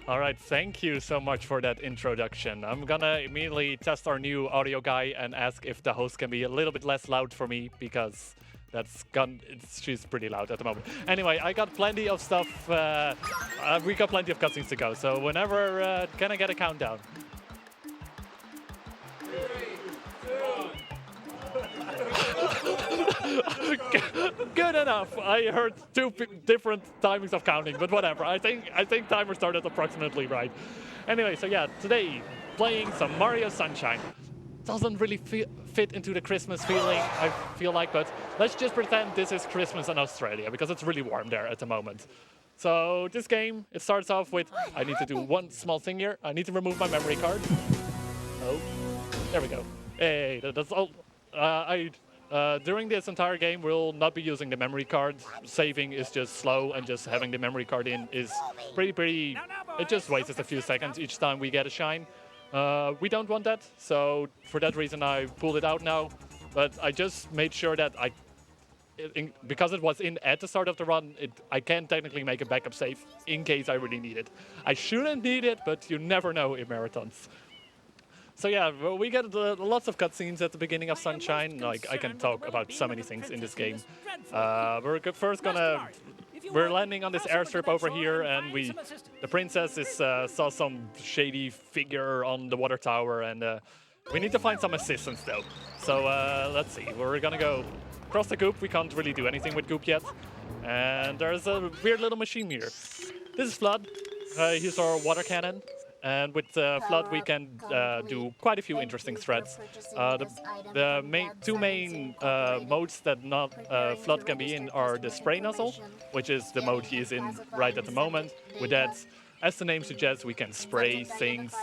All right, thank you so much for that introduction. I'm gonna immediately test our new audio guy and ask if the host can be a little bit less loud for me because she's pretty loud at the moment. Anyway, I got plenty of stuff. We got plenty of cutscenes to go. So whenever, can I get a countdown? Good enough. I heard two different timings of counting, but whatever. I think timer started approximately right. Anyway, so yeah, today playing some Mario Sunshine. Doesn't really fit into the Christmas feeling, I feel like, but let's just pretend this is Christmas in Australia because it's really warm there at the moment. So this game, it starts off with I need to do one small thing here. I need to remove my memory card. Oh, there we go. Hey, that's all. During this entire game, we'll not be using the memory card. Saving is just slow, and just having the memory card in is pretty. It just wastes a few seconds each time we get a shine. We don't want that, so for that reason I pulled it out now. But I just made sure that because it was in at the start of the run, I can technically make a backup save in case I really need it. I shouldn't need it, but you never know in marathons. So yeah, well, we get lots of cutscenes at the beginning of Sunshine. Like I can talk about so many things in this game. We're landing on this airstrip over here, and the princess saw some shady figure on the water tower, and we need to find some assistance though. So let's see, we're gonna go across the goop. We can't really do anything with goop yet, and there's a weird little machine here. This is Flood. He's our water cannon. And with Flood, we can do quite a few interesting threats. The two main modes that Flood can be in are the spray nozzle, which is the mode he is in right at the moment. With that, as the name suggests, we can spray things,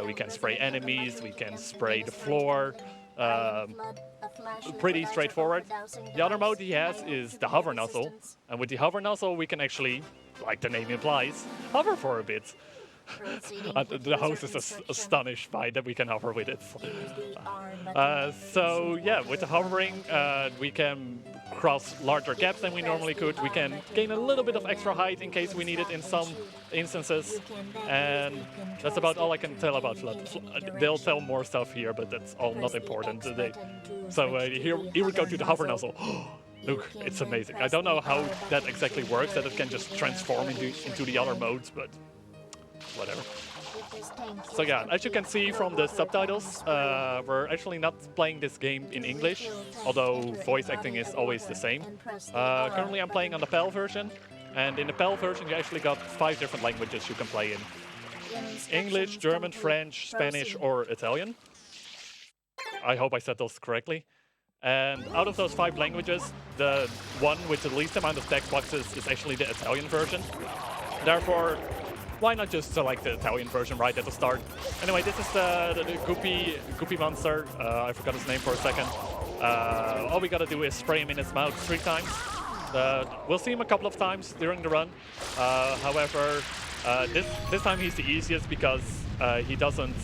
we can spray enemies, we can spray the floor. Pretty straightforward. The other mode he has is the hover nozzle, and with the hover nozzle, we can actually, like the name implies, hover for a bit. The host is astonished by that we can hover with it. So yeah, with the hovering, we can cross larger gaps than we normally could. We can gain a little bit of extra height in case we need it in some instances. And that's about all I can tell about Flood. They'll tell more stuff here, but that's all not important today. So here we go to the hover nozzle. Look, it's amazing. I don't know how that exactly works, that it can just transform into the other modes, but whatever. So yeah, as you can see from the subtitles, we're actually not playing this game in English, although voice acting is always the same. Currently I'm playing on the PAL version, and in the PAL version you actually got 5 different languages you can play in. English, German, French, Spanish, or Italian. I hope I said those correctly. And out of those 5 languages, the one with the least amount of text boxes is actually the Italian version. Therefore, why not just select the Italian version right at the start? Anyway, this is the Goopy monster. I forgot his name for a second. All we gotta do is spray him in his mouth 3 times. We'll see him a couple of times during the run. However, this time he's the easiest because he doesn't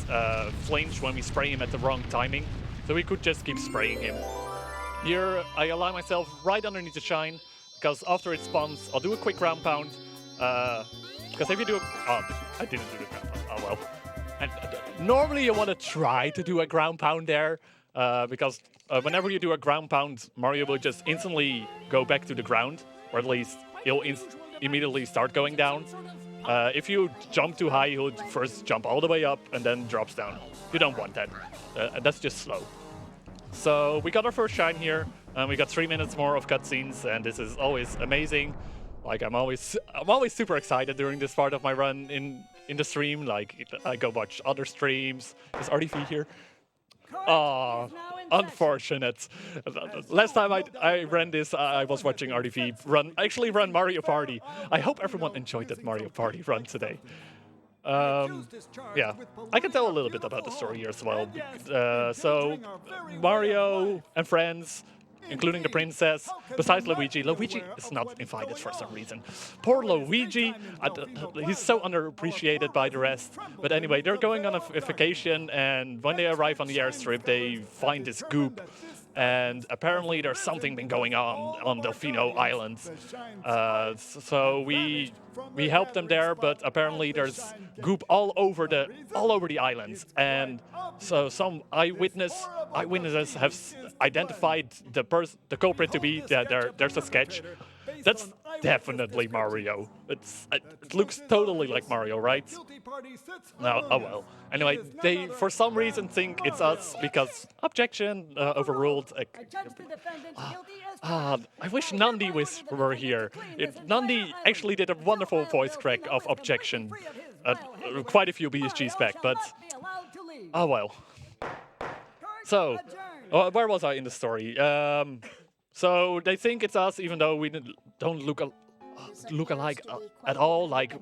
flinch when we spray him at the wrong timing. So we could just keep spraying him. Here, I allow myself right underneath the shine, because after it spawns, I'll do a quick ground pound. Because if you do oh, I didn't do the ground pound. Oh well. And normally you want to try to do a ground pound there, because whenever you do a ground pound, Mario will just instantly go back to the ground, or at least he'll immediately start going down. If you jump too high, he'll first jump all the way up and then drops down. You don't want that. That's just slow. So we got our first shine here, and we got 3 minutes more of cutscenes, and this is always amazing. Like I'm always super excited during this part of my run in the stream. Like I go watch other streams. Is RDV here? Oh, unfortunate. Last time I ran this, I was watching RDV run Mario Party. I hope everyone enjoyed that Mario Party run today. Yeah, I can tell a little bit about the story here as well. So, Mario and friends, including the princess, besides Luigi. Luigi is not invited for some reason. Poor Luigi, he's so underappreciated by the rest. But anyway, they're going on a vacation, and when they arrive on the airstrip, they find this goop. and apparently there's something been going on Delfino Island. So we helped them there, but apparently there's goop all over the islands, and so some eyewitnesses have identified the culprit to be that there's a sketch. That's definitely Mario. It looks totally like Mario, right? No, oh well. Anyway, they for some reason think it's us because objection overruled. I wish Nandi were here. Nandi actually did a wonderful voice crack of objection quite a few BSGs back, but oh well. So, where was I in the story? So they think it's us, even though we don't look alike at all. Like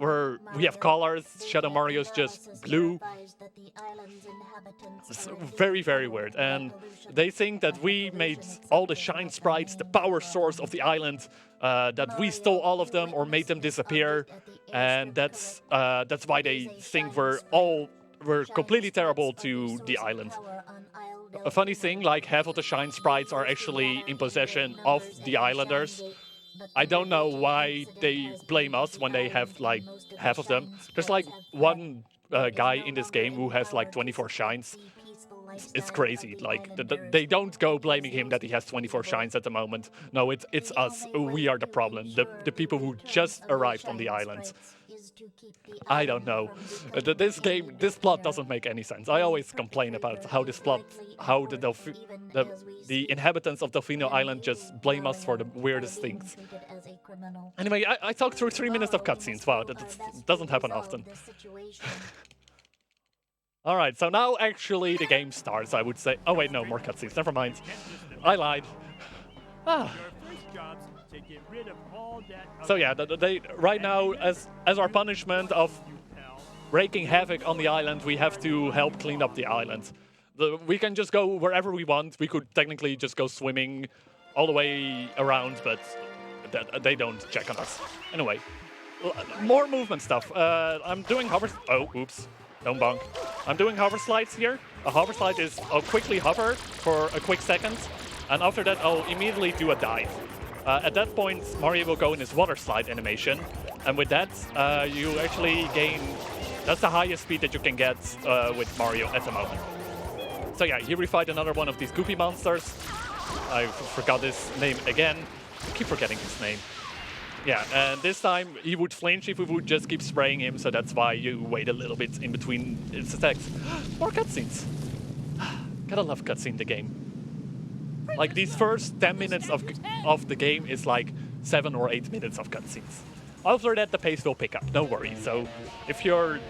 we have colors. Shadow Mario's just blue. It's very, very weird. And they think that we made all the shine sprites the power source of the island. That we stole all of them or made them disappear, and that's why they think we're completely terrible to the island. A funny thing, like half of the shine sprites are actually in possession of the islanders. I don't know why they blame us when they have like half of them. There's like one guy in this game who has like 24 shines. It's crazy. Like they don't go blaming him that he has 24 shines at the moment. No, it's us. We are the problem. The people who just arrived on the island. I don't know. This plot doesn't make any sense. I always complain about how this plot, how the inhabitants of Delfino Island just blame us for the weirdest things. Anyway, I talked through 3 minutes of cutscenes. Wow, that doesn't happen often. Alright, so now actually the game starts, I would say. Oh wait, no, more cutscenes. Never mind. I lied. So yeah, right now, as our punishment of wreaking havoc on the island, we have to help clean up the island. We can just go wherever we want. We could technically just go swimming all the way around, but they don't check on us. Anyway, more movement stuff. I'm doing hover... Oh, oops. Don't bonk. I'm doing hover slides here. A hover slide is I'll quickly hover for a quick second, and after that I'll immediately do a dive. At that point, Mario will go in his water slide animation, and with that, you actually gain... That's the highest speed that you can get with Mario at the moment. So yeah, here we fight another one of these goopy monsters. I forgot his name again. I keep forgetting his name. Yeah, and this time he would flinch if we would just keep spraying him, so that's why you wait a little bit in between his attacks. More cutscenes. Gotta love cutscene in the game. Like these first 10 minutes of the game is like 7 or 8 minutes of cutscenes. After that, the pace will pick up, no worry. So if you're...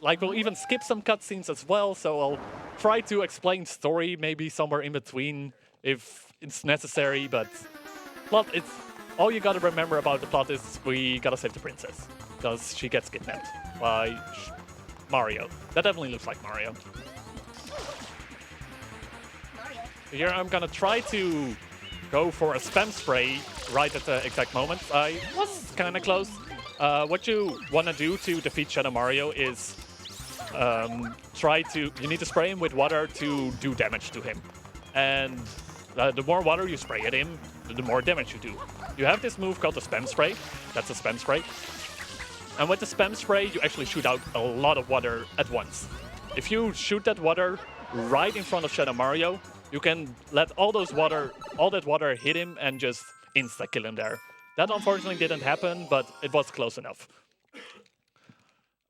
Like, we'll even skip some cutscenes as well, so I'll try to explain story maybe somewhere in between if it's necessary, but plot, it's... All you gotta remember about the plot is we gotta save the princess, because she gets kidnapped by Mario. That definitely looks like Mario. Here I'm gonna try to go for a spam spray right at the exact moment. I was kinda close. What you wanna do to defeat Shadow Mario is you need to spray him with water to do damage to him. And the more water you spray at him, the more damage you do. You have this move called the spam spray. That's a spam spray. And with the spam spray, you actually shoot out a lot of water at once. If you shoot that water right in front of Shadow Mario, you can let all that water hit him and just insta-kill him there. That unfortunately didn't happen, but it was close enough.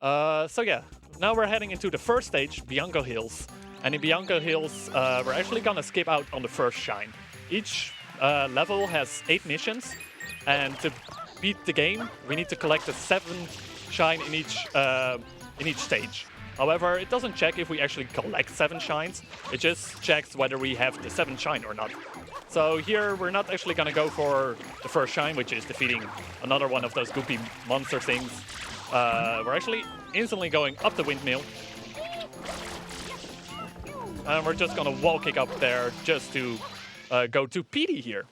So yeah, now we're heading into the first stage, Bianco Hills. And in Bianco Hills, we're actually gonna skip out on the first shine. Each level has 8 missions, and to beat the game, we need to collect a 7th shine in each stage. However, it doesn't check if we actually collect 7 shines, it just checks whether we have the 7th shine or not. So here, we're not actually gonna go for the first shine, which is defeating another one of those goopy monster things. We're actually instantly going up the windmill. And we're just gonna wall kick up there just to go to Petey here.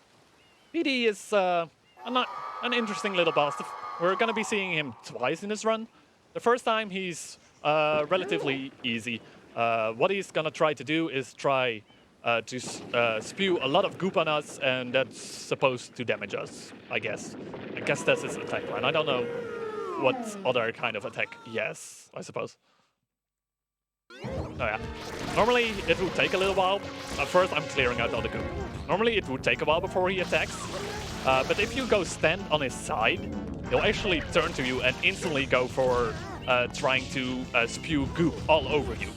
Petey is an interesting little boss. We're gonna be seeing him twice in this run. The first time he's relatively easy. What he's gonna try to do is try spew a lot of goop on us, and that's supposed to damage us, I guess. I guess that's his attack plan. I don't know what other kind of attack. Yes, I suppose. Oh yeah. Normally it would take a little while. First I'm clearing out all the goop. Normally it would take a while before he attacks. But if you go stand on his side, he'll actually turn to you and instantly go for trying to spew goop all over you.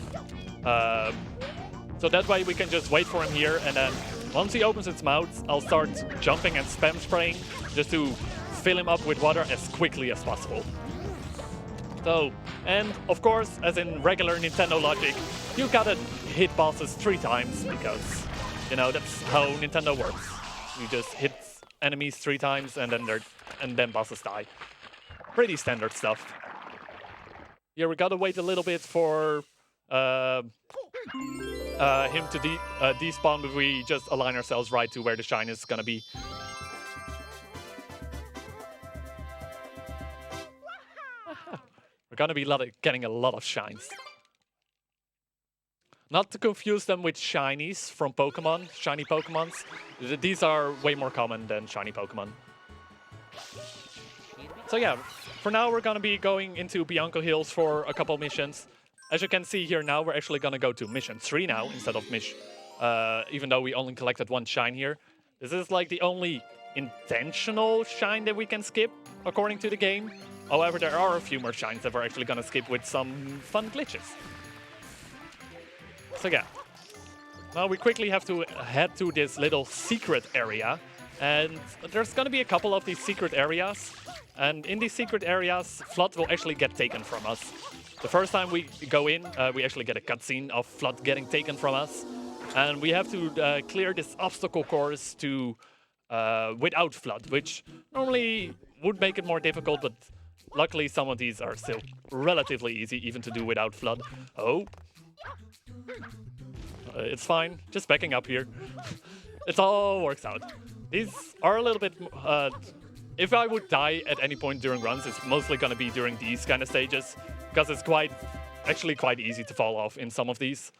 So that way we can just wait for him here, and then once he opens his mouth, I'll start jumping and spam spraying just to fill him up with water as quickly as possible. So, and of course, as in regular Nintendo logic, you gotta hit bosses 3 times because, you know, that's how Nintendo works. You just hit enemies 3 times and then bosses die. Pretty standard stuff. Here we gotta wait a little bit for him to despawn, but we just align ourselves right to where the shine is gonna be. We're gonna be getting a lot of shines. Not to confuse them with shinies from Pokemon, shiny Pokemons. These are way more common than shiny Pokemon. So yeah, for now we're gonna be going into Bianco Hills for a couple missions. As you can see here now, we're actually gonna go to mission 3 now instead of even though we only collected 1 shine here. This is like the only intentional shine that we can skip according to the game. However, there are a few more shines that we're actually gonna skip with some fun glitches. So yeah, now we quickly have to head to this little secret area, and there's gonna be a couple of these secret areas, and in these secret areas, Flood will actually get taken from us. The first time we go in, we actually get a cutscene of Flood getting taken from us, and we have to clear this obstacle course to without Flood, which normally would make it more difficult, but luckily some of these are still relatively easy even to do without Flood. Oh. It's fine, just backing up here. It all works out. These are a little bit... if I would die at any point during runs, it's mostly going to be during these kind of stages, because it's actually quite easy to fall off in some of these.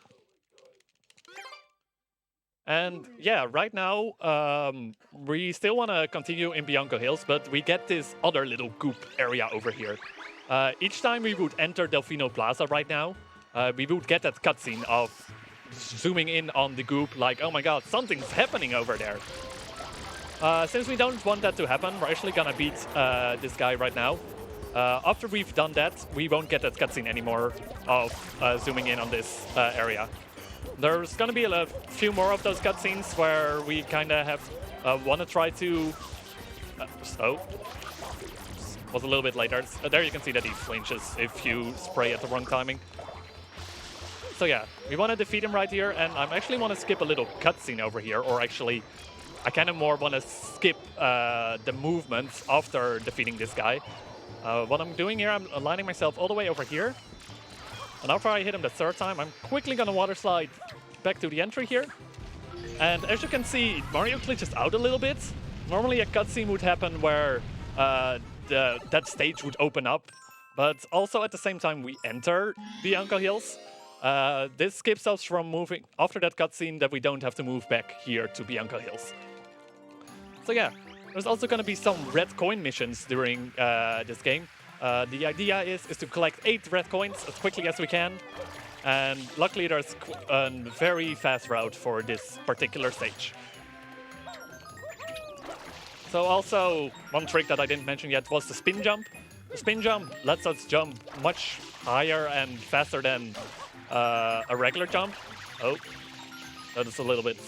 And yeah, right now, we still want to continue in Bianco Hills, but we get this other little goop area over here. Each time we would enter Delfino Plaza right now, we would get that cutscene of zooming in on the goop like, oh my god, something's happening over there. Since we don't want that to happen, we're actually gonna beat this guy right now. After we've done that, we won't get that cutscene anymore of zooming in on this area. There's gonna be a few more of those cutscenes where we kinda have wanna try to... was a little bit later. There you can see that he flinches if you spray at the wrong timing. So yeah, we want to defeat him right here, and I actually want to skip a little cutscene over here, or actually, I kind of more want to skip the movements after defeating this guy. What I'm doing here, I'm aligning myself all the way over here, and after I hit him the 3rd time, I'm quickly going to water slide back to the entry here. And as you can see, Mario glitches out a little bit. Normally a cutscene would happen where that stage would open up, but also at the same time we enter Bianco Hills. This skips us from moving after that cutscene that we don't have to move back here to Bianco Hills. So yeah, there's also going to be some red coin missions during this game. The idea is to collect 8 red coins as quickly as we can. And luckily there's a very fast route for this particular stage. So also, one trick that I didn't mention yet was the spin jump. The spin jump lets us jump much higher and faster than a regular jump. Oh, that is a little bit...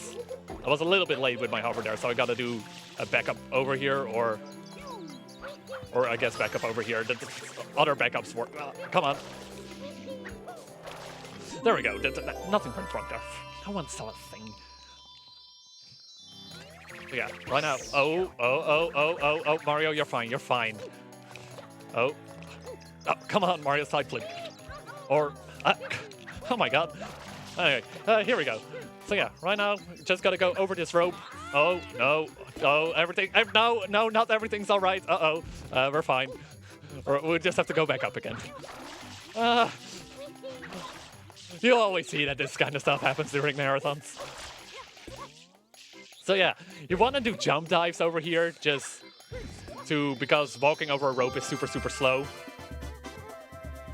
I was a little bit late with my hover there, so I gotta do a backup over here, or I guess backup over here. The other backups work. Come on. There we go. Nothing went wrong there. No one saw a thing. Yeah, right now. Oh, Mario, you're fine. You're fine. Oh, come on, Mario, side flip. Or, oh my god. Anyway, here we go. So yeah, right now, just gotta go over this rope. Oh, no. Oh, everything. No, not everything's all right. We're fine. Or we'll just have to go back up again. You always see that this kind of stuff happens during marathons. So yeah, you want to do jump dives over here because walking over a rope is super, super slow.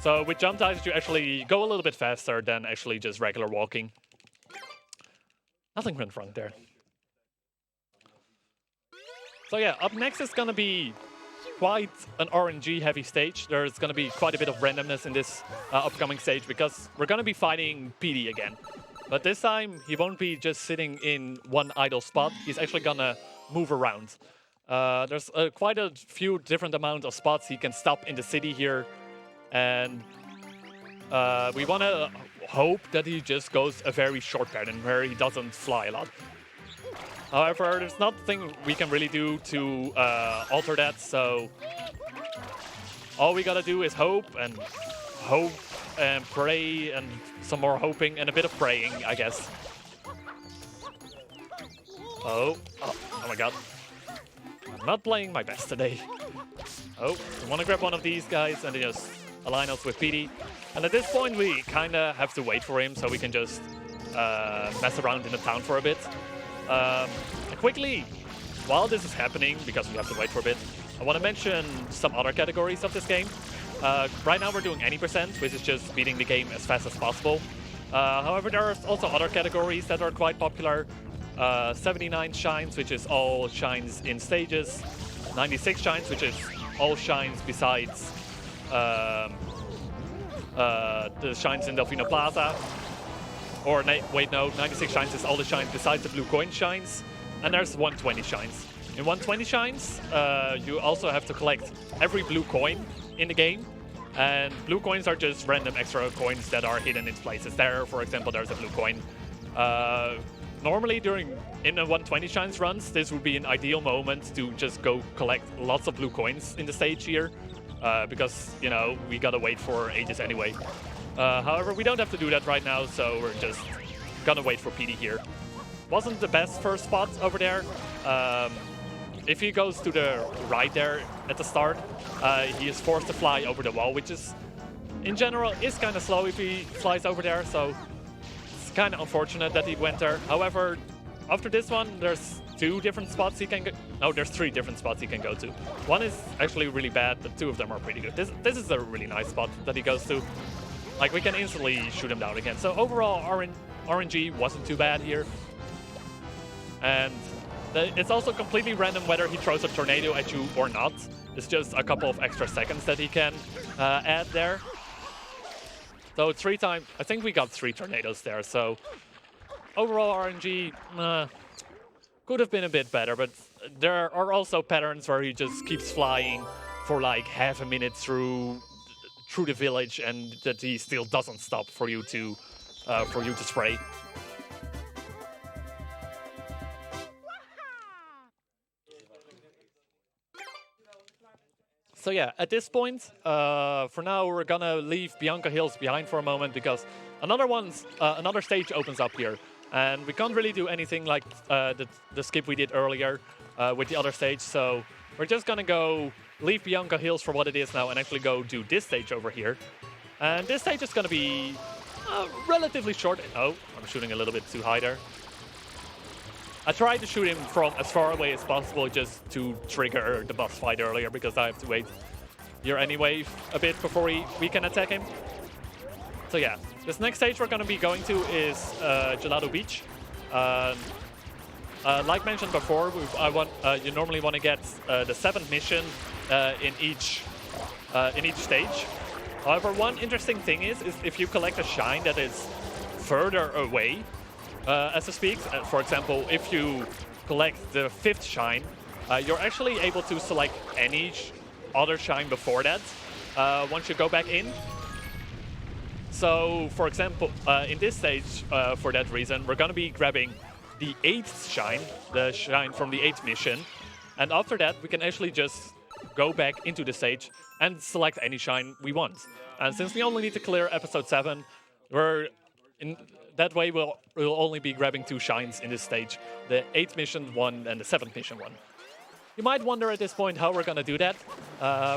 So with jump dives, you actually go a little bit faster than actually just regular walking. Nothing went wrong there. So yeah, up next is gonna be quite an RNG heavy stage. There's gonna be quite a bit of randomness in this upcoming stage because we're gonna be fighting PD again. But this time, he won't be just sitting in one idle spot. He's actually gonna move around. There's quite a few different amount of spots he can stop in the city here. And we want to hope that he just goes a very short pattern where he doesn't fly a lot. However, there's nothing we can really do to alter that, so all we gotta do is hope and pray and some more hoping and a bit of praying, I guess. Oh my god. I'm not playing my best today. Oh, we want to grab one of these guys and just align us with PD. And at this point, we kind of have to wait for him so we can just mess around in the town for a bit. Quickly, while this is happening, because we have to wait for a bit, I want to mention some other categories of this game. Right now we're doing any percent, which is just beating the game as fast as possible. However, there are also other categories that are quite popular. 79 shines, which is all shines in stages. 96 shines, which is all shines besides the shines in Delfino Plaza. Or wait, no, 96 shines is all the shines besides the blue coin shines. And there's 120 shines. In 120 shines, you also have to collect every blue coin in the game. And blue coins are just random extra coins that are hidden in places. There, for example, there's a blue coin. Normally in the 120 shines runs, this would be an ideal moment to just go collect lots of blue coins in the stage here. Because, you know, we gotta wait for ages anyway. However, we don't have to do that right now, so we're just gonna wait for PD here. Wasn't the best first spot over there. If he goes to the right there at the start, he is forced to fly over the wall, which is, in general, is kind of slow if he flies over there, so it's kind of unfortunate that he went there. However, after this one, there's two different spots he can go. No, there's three different spots he can go to. One is actually really bad, but two of them are pretty good. This is a really nice spot that he goes to. Like, we can instantly shoot him down again. So overall, RNG wasn't too bad here. And it's also completely random whether he throws a tornado at you or not. It's just a couple of extra seconds that he can add there. So I think we got 3 tornadoes there. So overall RNG could have been a bit better, but there are also patterns where he just keeps flying for like half a minute through the village, and that he still doesn't stop for you to spray. So yeah, at this point, for now, we're gonna leave Bianca Hills behind for a moment because another stage opens up here, and we can't really do anything like the skip we did earlier with the other stage. So we're just gonna go leave Bianca Hills for what it is now and actually go do this stage over here. And this stage is gonna be relatively short. Oh, I'm shooting a little bit too high there. I tried to shoot him from as far away as possible just to trigger the boss fight earlier because I have to wait here anyway a bit before we can attack him. So yeah, this next stage we're going to be going to is Gelato Beach. Like mentioned before, you normally want to get the 7th mission in each stage. However, one interesting thing is if you collect a shine that is further away, as to speak. For example, if you collect the 5th shine, you're actually able to select any other shine before that once you go back in. So, for example, in this stage, for that reason, we're going to be grabbing the 8th shine, the shine from the 8th mission. And after that, we can actually just go back into the stage and select any shine we want. And since we only need to clear episode 7, that way we'll only be grabbing 2 shines in this stage, the 8th mission one and the 7th mission one. You might wonder at this point how we're gonna do that.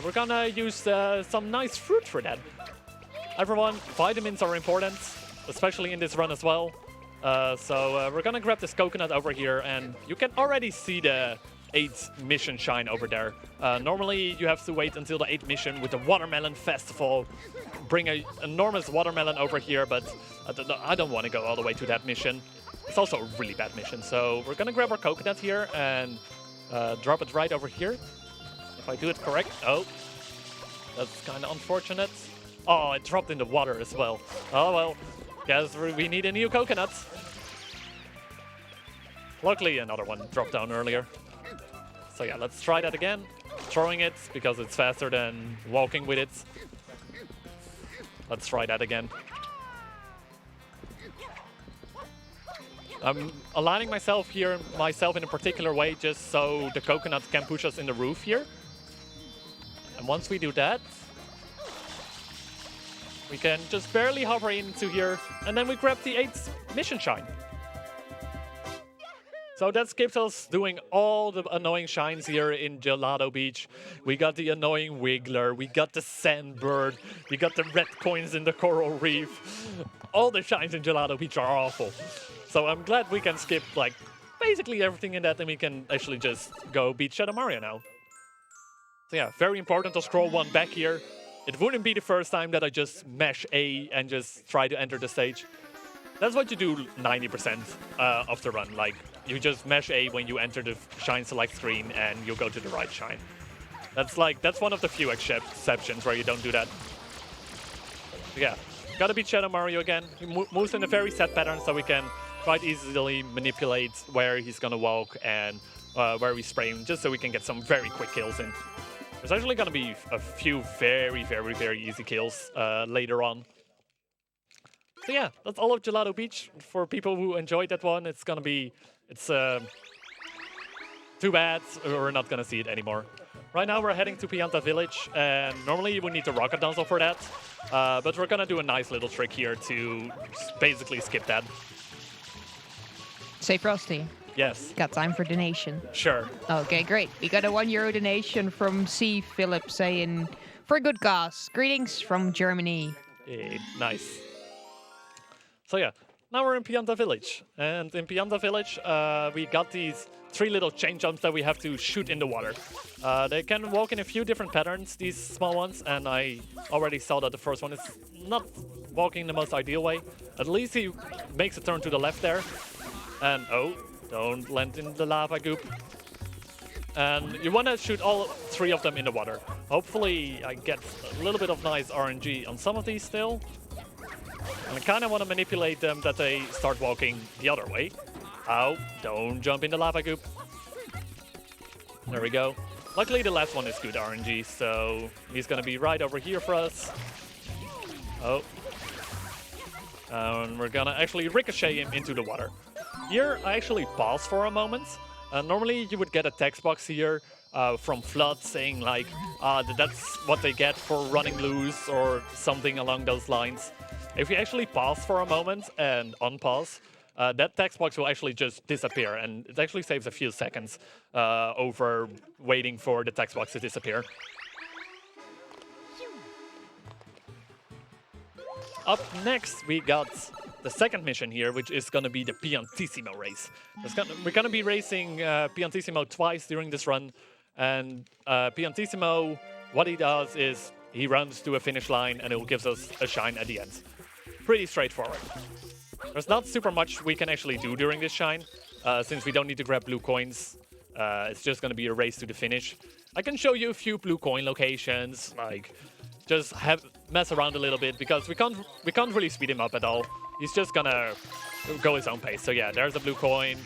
We're gonna use some nice fruit for that. Everyone, vitamins are important, especially in this run as well. So we're gonna grab this coconut over here, and you can already see the 8th mission shine over there. Normally you have to wait until the 8th mission with the Watermelon Festival. Bring an enormous watermelon over here, but I don't want to go all the way to that mission. It's also a really bad mission, so we're gonna grab our coconut here and drop it right over here. If I do it correct. Oh, that's kind of unfortunate. Oh, it dropped in the water as well. Oh well, guess we need a new coconut. Luckily, another one dropped down earlier. So yeah, let's try that again. Throwing it because it's faster than walking with it. Let's try that again. I'm aligning myself in a particular way just so the coconut can push us in the roof here. And once we do that, we can just barely hover into here, and then we grab the 8th mission shine. So that skips us doing all the annoying shines here in Gelato Beach. We got the annoying Wiggler, we got the Sandbird, we got the red coins in the coral reef. All the shines in Gelato Beach are awful. So I'm glad we can skip like basically everything in that, and we can actually just go beat Shadow Mario now. So yeah, very important to scroll one back here. It wouldn't be the first time that I just mash A and just try to enter the stage. That's what you do 90% of the run. Like, you just mash A when you enter the shine select screen and you go to the right shine. That's one of the few exceptions where you don't do that. Yeah, gotta beat Shadow Mario again. He moves in a very set pattern, so we can quite easily manipulate where he's gonna walk and where we spray him, just so we can get some very quick kills in. There's actually gonna be a few very, very, very easy kills later on. So yeah, that's all of Gelato Beach. For people who enjoyed that one, it's too bad we're not gonna see it anymore. Right now we're heading to Pianta Village, and normally you would need the rocket nozzle for that, but we're gonna do a nice little trick here to basically skip that. Say Frosty. Yes. Got time for donation? Sure. Okay, great. We got a €1 donation from C. Philip saying, "For good cause. Greetings from Germany." Yeah, nice. So yeah, now we're in Pianta Village. And in Pianta Village, we got these 3 little chain jumps that we have to shoot in the water. They can walk in a few different patterns, these small ones, and I already saw that the first one is not walking in the most ideal way. At least he makes a turn to the left there. And oh, don't land in the lava goop. And you want to shoot all 3 of them in the water. Hopefully I get a little bit of nice RNG on some of these still. And I kind of want to manipulate them that they start walking the other way. Oh, don't jump in the lava goop. There we go. Luckily the last one is good RNG, so he's going to be right over here for us. Oh. And we're going to actually ricochet him into the water. Here I actually pause for a moment. Normally you would get a text box here from Flood saying like, that's what they get for running loose or something along those lines. If you actually pause for a moment and unpause, that text box will actually just disappear, and it actually saves a few seconds over waiting for the text box to disappear. Up next, we got the second mission here, which is going to be the Piantissimo race. We're going to be racing Piantissimo twice during this run, and Piantissimo, what he does is he runs to a finish line and it will give us a shine at the end. Pretty straightforward. There's not super much we can actually do during this shine, since we don't need to grab blue coins. It's just going to be a race to the finish. I can show you a few blue coin locations, like just mess around a little bit, because we can't really speed him up at all. He's just gonna go his own pace. So yeah, there's a blue coin.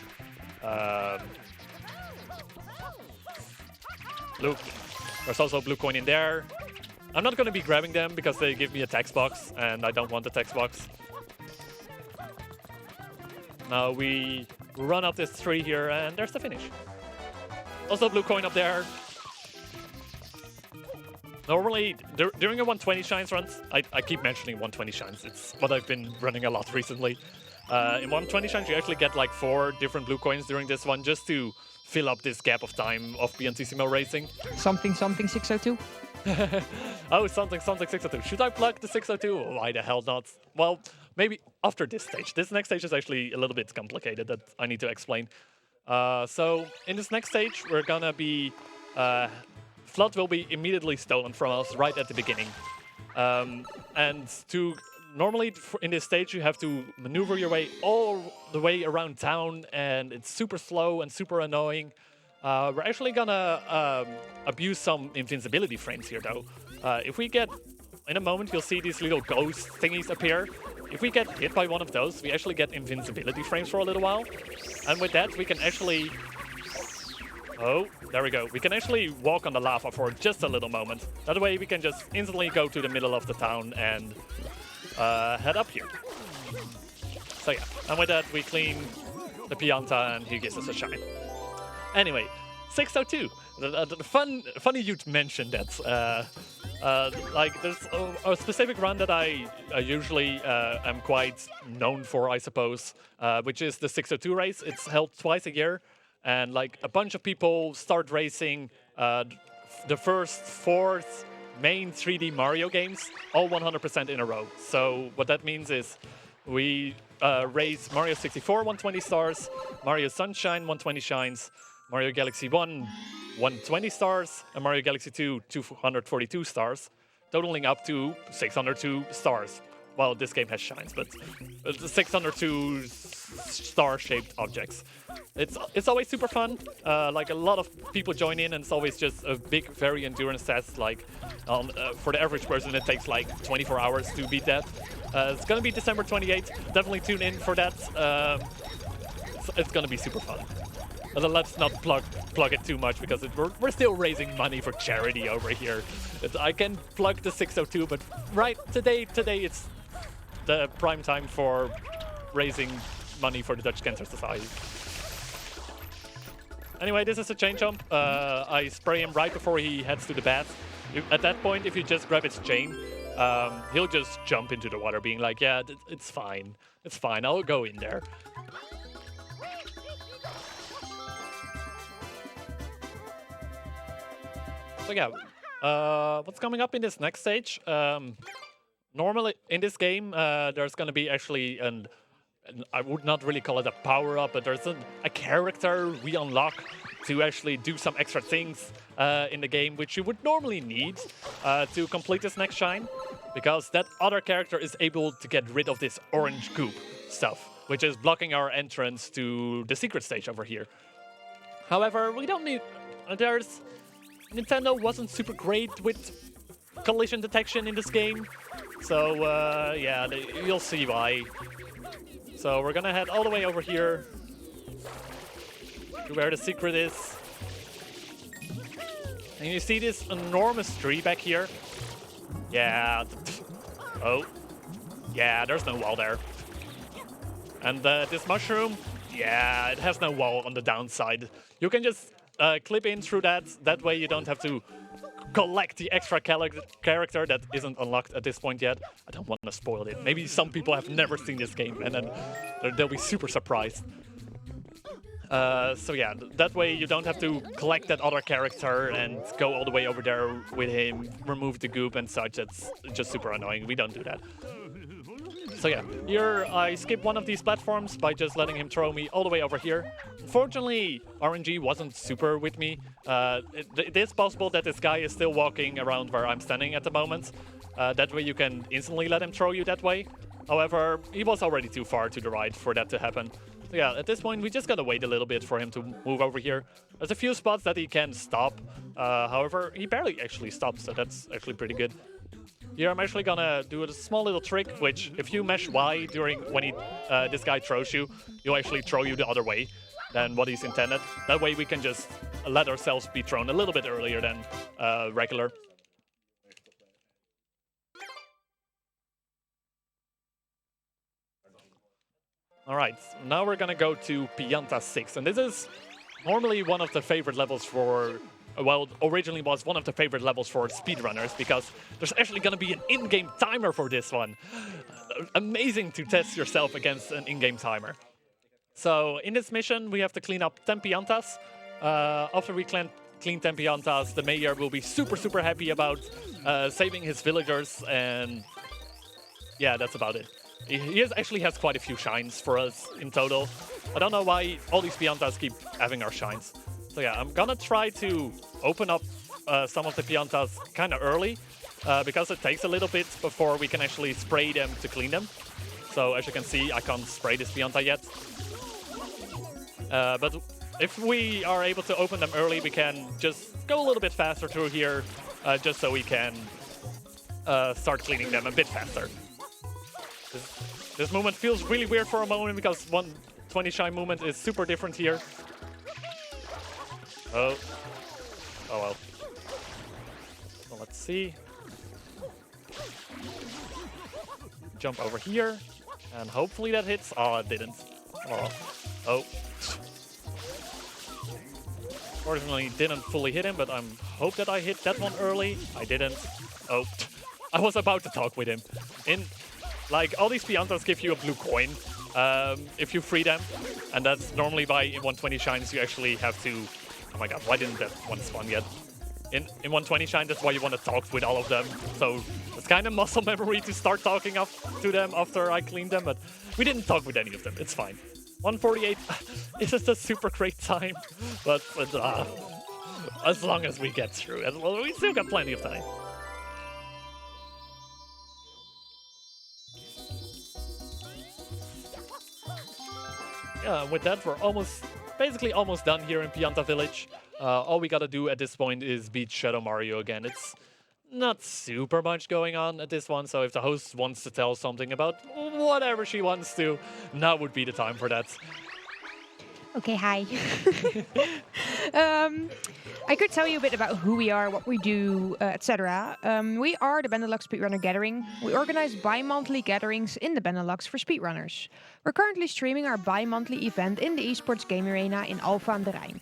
There's also a blue coin in there. I'm not gonna be grabbing them because they give me a text box, and I don't want the text box. Now we run up this tree here, and there's the finish. Also blue coin up there. Normally, during a 120 shines runs, I keep mentioning 120 shines. It's what I've been running a lot recently. In 120 shines, you actually get like 4 different blue coins during this one, just to fill up this gap of time of Piantissimo racing. Something 602? Oh, something 602. Should I plug the 602? Why the hell not? Well, maybe after this stage. This next stage is actually a little bit complicated that I need to explain. So in this next stage, we're gonna be Flood will be immediately stolen from us right at the beginning. And to normally in this stage, you have to maneuver your way all the way around town, and it's super slow and super annoying. We're actually gonna abuse some invincibility frames here, though. If we get, in a moment, you'll see these little ghost thingies appear. If we get hit by one of those, we actually get invincibility frames for a little while. And with that, we can actually... Oh, there we go. We can actually walk on the lava for just a little moment. That way, we can just instantly go to the middle of the town and head up here. So yeah, and with that, we clean the Pianta and he gives us a shine. Anyway, 602. Funny you'd mentioned that. Like, there's a specific run that I usually am quite known for, I suppose, which is the 602 race. It's held twice a year, and like a bunch of people start racing the first 4 main 3D Mario games, all 100% in a row. So what that means is we race Mario 64 120 stars, Mario Sunshine 120 shines, Mario Galaxy 1 120 stars, and Mario Galaxy 2 242 stars, totaling up to 602 stars. Well, this game has shines, but 602 star-shaped objects. It's always super fun. Like, a lot of people join in, and it's always just a big, very endurance test. Like, for the average person, it takes like 24 hours to beat that. It's gonna be December 28th. Definitely tune in for that. It's gonna be super fun. Let's not plug it too much, because we're still raising money for charity over here. I can plug the 602, but right today it's the prime time for raising money for the Dutch Cancer Society. Anyway, this is a chain jump. I spray him right before he heads to the bath. At that point, if you just grab his chain, he'll just jump into the water, being like, yeah, it's fine. It's fine, I'll go in there. So yeah, what's coming up in this next stage? Normally in this game, there's going to be actually I would not really call it a power-up, but there's a character we unlock to actually do some extra things in the game, which you would normally need to complete this next shine, because that other character is able to get rid of this orange goop stuff, which is blocking our entrance to the secret stage over here. However, we don't need... Nintendo wasn't super great with collision detection in this game, so yeah, you'll see why. So we're gonna head all the way over here to where the secret is. And you see this enormous tree back here? Yeah. Oh. Yeah, there's no wall there. And this mushroom? Yeah, it has no wall on the downside. You can just clip in through that. That way you don't have to collect the extra character that isn't unlocked at this point yet. I don't want to spoil it. Maybe some people have never seen this game, and then they'll be super surprised. So yeah, that way you don't have to collect that other character and go all the way over there with him, remove the goop and such. It's just super annoying. We don't do that. So yeah, here I skip one of these platforms by just letting him throw me all the way over here. Unfortunately, RNG wasn't super with me. It is possible that this guy is still walking around where I'm standing at the moment. That way you can instantly let him throw you that way. However, he was already too far to the right for that to happen. So yeah, at this point we just gotta wait a little bit for him to move over here. There's a few spots that he can stop. However, he barely actually stops, so that's actually pretty good. Here I'm actually gonna do a small little trick, which if you mash Y during when this guy throws you, he'll actually throw you the other way than what he's intended. That way we can just let ourselves be thrown a little bit earlier than regular. Alright, now we're gonna go to Pianta 6, and this is normally one of the favorite levels for... Well, originally was one of the favorite levels for speedrunners, because there's actually going to be an in-game timer for this one. Amazing to test yourself against an in-game timer. So in this mission, we have to clean up 10 Piantas. After we clean 10 Piantas, the Mayor will be super happy about saving his villagers, and yeah, that's about it. He actually has quite a few shines for us in total. I don't know why all these Piantas keep having our shines. So yeah, I'm gonna try to open up some of the Piantas kind of early, because it takes a little bit before we can actually spray them to clean them. So as you can see, I can't spray this Pianta yet. But if we are able to open them early, we can just go a little bit faster through here, just so we can start cleaning them a bit faster. This movement feels really weird for a moment because 120 shine movement is super different here. Oh well. Well, let's see. Jump over here, and hopefully that hits. Oh, it didn't. Oh. Fortunately, didn't fully hit him, but I hope that I hit that one early. I didn't. Oh, I was about to talk with him. Like, all these Piantas give you a blue coin if you free them, and that's normally why in 120 shines you actually have to... Oh my god, why didn't that one spawn yet? In 120 shine, that's why you want to talk with all of them. So it's kind of muscle memory to start talking up to them after I clean them, but we didn't talk with any of them. It's fine. 148 is just a super great time, but as long as we get through it, well, we still got plenty of time. Yeah, with that, we're basically almost done here in Pianta Village. All we gotta do at this point is beat Shadow Mario again. It's not super much going on at this one, so if the host wants to tell something about whatever she wants to, now would be the time for that. Okay, hi. I could tell you a bit about who we are, what we do, etc. We are the Benelux Speedrunner Gathering. We organize bi-monthly gatherings in the Benelux for speedrunners. We're currently streaming our bi-monthly event in the Esports Game Arena in Alphen aan den Rijn.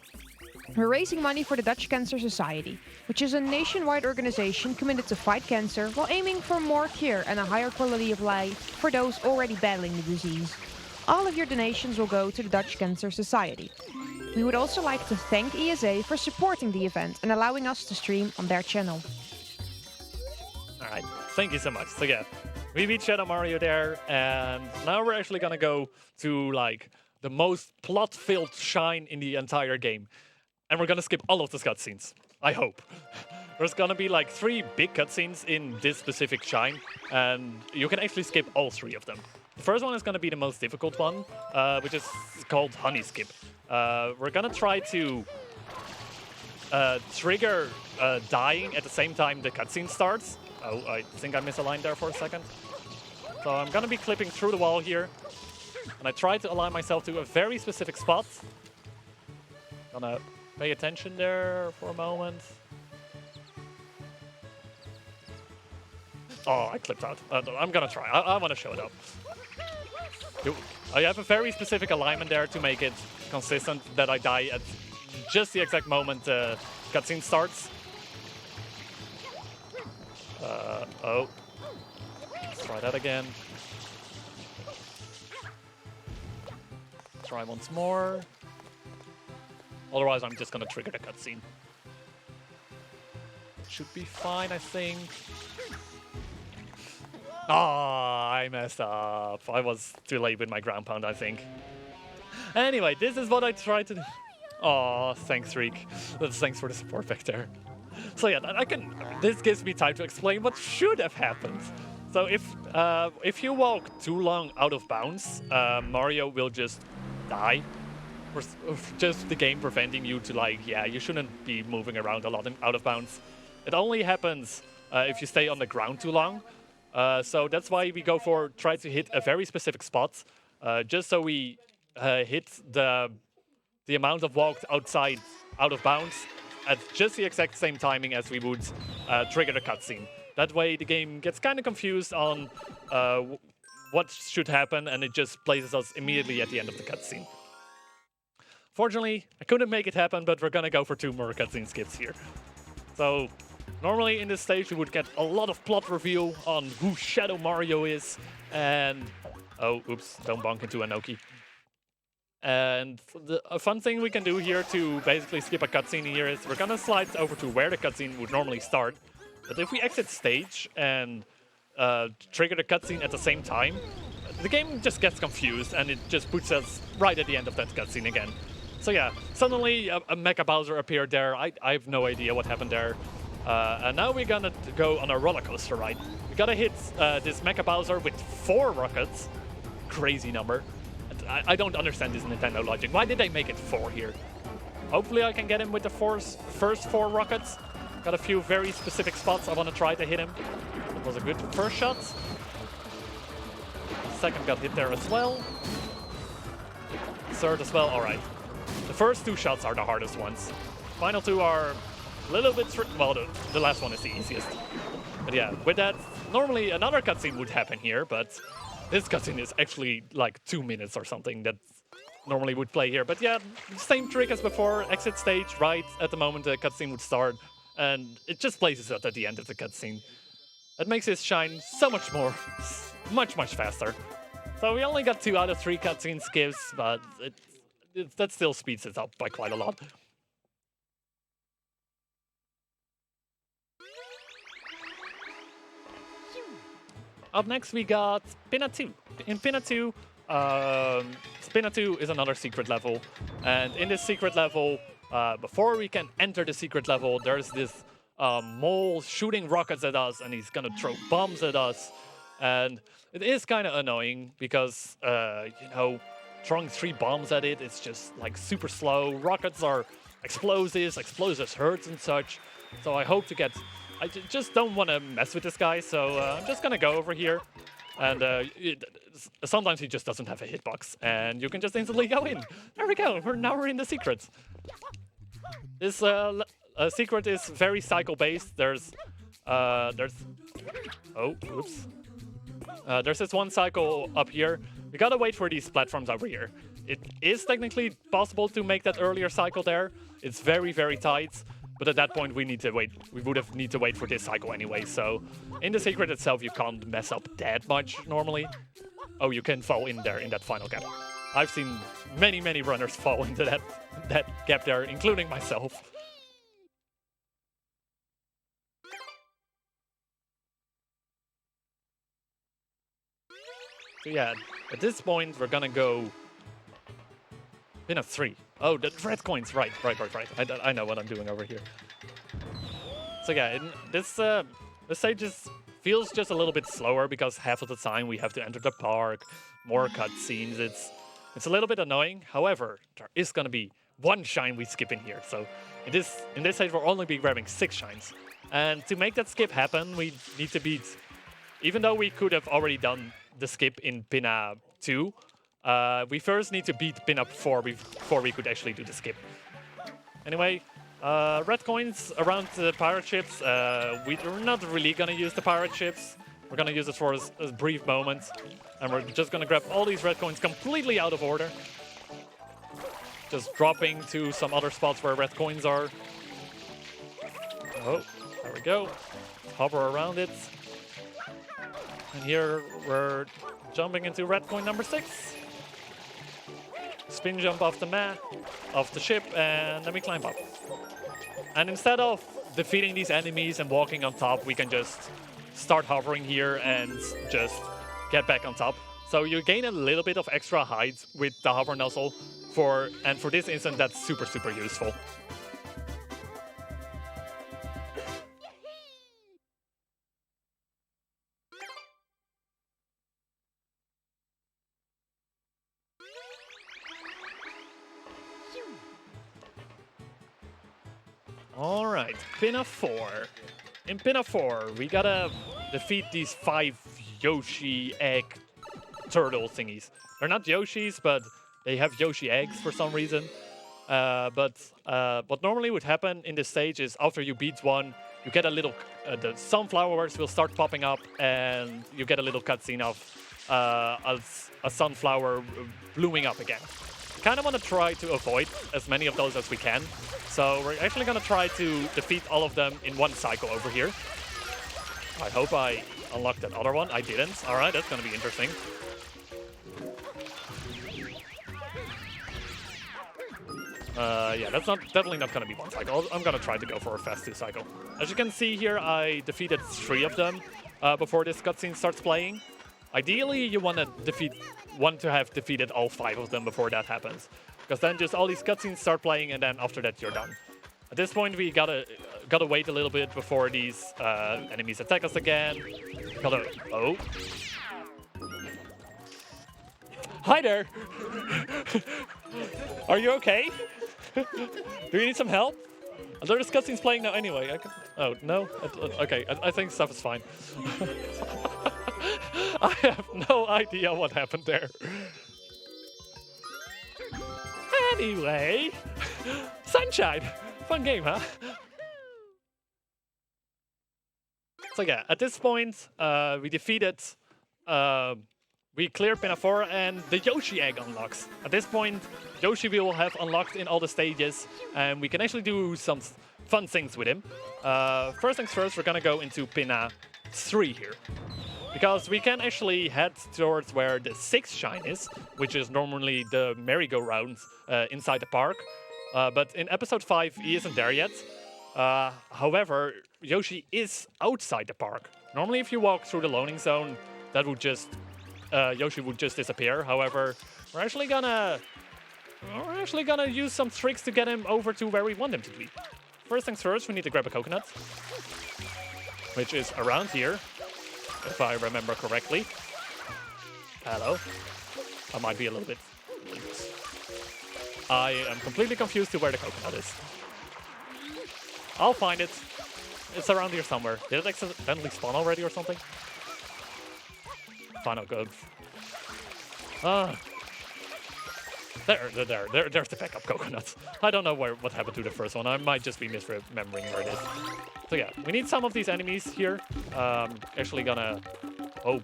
We're raising money for the Dutch Cancer Society, which is a nationwide organization committed to fight cancer while aiming for more cure and a higher quality of life for those already battling the disease. All of your donations will go to the Dutch Cancer Society. We would also like to thank ESA for supporting the event and allowing us to stream on their channel. Alright, thank you so much. So yeah, we beat Shadow Mario there, and now we're actually gonna go to like the most plot-filled shine in the entire game. And we're gonna skip all of the cutscenes, I hope. There's gonna be like 3 big cutscenes in this specific shine, and you can actually skip all 3 of them. The first one is gonna be the most difficult one, which is called Honey Skip. We're gonna try to trigger dying at the same time the cutscene starts. Oh, I think I misaligned there for a second. So I'm gonna be clipping through the wall here, and I try to align myself to a very specific spot. Gonna pay attention there for a moment. Oh, I clipped out. I'm gonna try. I want to show it up. I have a very specific alignment there to make it consistent that I die at just the exact moment the cutscene starts. Oh. Let's try that again. Try once more. Otherwise, I'm just gonna trigger the cutscene. Should be fine, I think. Ah, I messed up. I was too late with my ground pound, I think. Anyway, this is what I tried to do. Aw, thanks, Reek. Thanks for the support back there. So yeah, this gives me time to explain what should have happened. So if you walk too long out of bounds, Mario will just die. Or just the game preventing you to like, yeah, you shouldn't be moving around a lot out of bounds. It only happens if you stay on the ground too long. So that's why we go for try to hit a very specific spot, just so we hit the amount of walked outside out of bounds at just the exact same timing as we would trigger the cutscene. That way the game gets kind of confused on what should happen, and it just places us immediately at the end of the cutscene. Fortunately, I couldn't make it happen, but we're gonna go for 2 more cutscene skips here. So normally in this stage we would get a lot of plot reveal on who Shadow Mario is, and oh, oops, don't bonk into Anoki. And a fun thing we can do here to basically skip a cutscene here is we're gonna slide over to where the cutscene would normally start. But if we exit stage and trigger the cutscene at the same time, the game just gets confused and it just puts us right at the end of that cutscene again. So yeah, suddenly a Mecha Bowser appeared there. I have no idea what happened there. And now we're gonna go on a roller coaster ride. We gotta hit this Mecha Bowser with 4 rockets. Crazy number. I don't understand this Nintendo logic. Why did they make it 4 here? Hopefully I can get him with the first 4 rockets. Got a few very specific spots I want to try to hit him. It was a good first shot. Second got hit there as well. Third as well, alright. The first 2 shots are the hardest ones. Final 2 are a little bit... Well, the last one is the easiest. But yeah, with that, normally another cutscene would happen here, but this cutscene is actually like 2 minutes or something that normally would play here. But yeah, same trick as before, exit stage right at the moment the cutscene would start, and it just places it at the end of the cutscene. That makes it shine so much more, much faster. So we only got 2 out of 3 cutscene skips, but that still speeds it up by quite a lot. Up next we got Pinna 2. In Pinna 2, Pinna 2 is another secret level, and in this secret level, before we can enter the secret level, there's this mole shooting rockets at us, and he's gonna throw bombs at us, and it is kind of annoying because you know, throwing 3 bombs at it is just like super slow. Rockets are explosives hurts and such, so I hope to get... I just don't want to mess with this guy, so I'm just gonna go over here. And sometimes he just doesn't have a hitbox, and you can just instantly go in. There we go. Now we're in the secret. This secret is very cycle-based. There's this one cycle up here. We gotta wait for these platforms over here. It is technically possible to make that earlier cycle there. It's very tight. But at that point, we need to wait. We would have need to wait for this cycle anyway. So in the secret itself, you can't mess up that much normally. Oh, you can fall in there in that final gap. I've seen many runners fall into that gap there, including myself. So yeah, at this point, we're gonna go Pinna 3. Oh, the red coins, right. I know what I'm doing over here. So yeah, this stage feels just a little bit slower because half of the time we have to enter the park, more cutscenes. It's a little bit annoying. However, there is gonna be 1 shine we skip in here. So in this stage, we'll only be grabbing 6 shines. And to make that skip happen, we need to beat... Even though we could have already done the skip in Pinna 2, we first need to beat Pinna 4 before we could actually do the skip. Anyway, red coins around the pirate ships. We're not really gonna use the pirate ships. We're gonna use it for a brief moment. And we're just gonna grab all these red coins completely out of order. Just dropping to some other spots where red coins are. Oh, there we go. Hover around it. And here we're jumping into red coin number 6. Spin jump off the ship, and then we climb up. And instead of defeating these enemies and walking on top, we can just start hovering here and just get back on top. So you gain a little bit of extra height with the hover nozzle, and for this instant, that's super useful. Alright, Pinna 4. In Pinna 4, we gotta defeat these 5 Yoshi egg turtle thingies. They're not Yoshis, but they have Yoshi eggs for some reason. But what normally would happen in this stage is after you beat one, you get a little... the sunflowers will start popping up, and you get a little cutscene of a sunflower blooming up again. Kind of want to try to avoid as many of those as we can. So we're actually going to try to defeat all of them in 1 cycle over here. I hope I unlocked that other one. I didn't. All right, that's going to be interesting. Yeah, that's definitely not gonna be one cycle. I'm gonna try to go for a fast 2 cycle. As you can see here, I defeated 3 of them before this cutscene starts playing. Ideally, you want to have defeated all 5 of them before that happens, because then just all these cutscenes start playing, and then after that you're done. At this point, we gotta wait a little bit before these enemies attack us again. Oh. Hi there! Are you okay? Do you need some help? There's cutscenes playing now anyway. Oh, no? Okay, I think stuff is fine. I have no idea what happened there. Anyway, Sunshine! Fun game, huh? So yeah, at this point, we defeated... we cleared Pinafore, and the Yoshi egg unlocks. At this point, Yoshi we will have unlocked in all the stages, and we can actually do some fun things with him. First things first, we're gonna go into Pina 3 here. Because we can actually head towards where the 6th shine is, which is normally the merry-go-round inside the park. But in episode 5, he isn't there yet. However, Yoshi is outside the park. Normally, if you walk through the loading zone, that would just... Yoshi would just disappear. However, we're actually gonna use some tricks to get him over to where we want him to be. First things first, we need to grab a coconut, which is around here, if I remember correctly. Hello. I might be a little bit... I am completely confused to where the coconut is. I'll find it. It's around here somewhere. Did it accidentally spawn already or something? Final go. There's the backup coconut. I don't know what happened to the first one. I might just be misremembering where it is. So yeah, we need some of these enemies here. Actually gonna... Oh,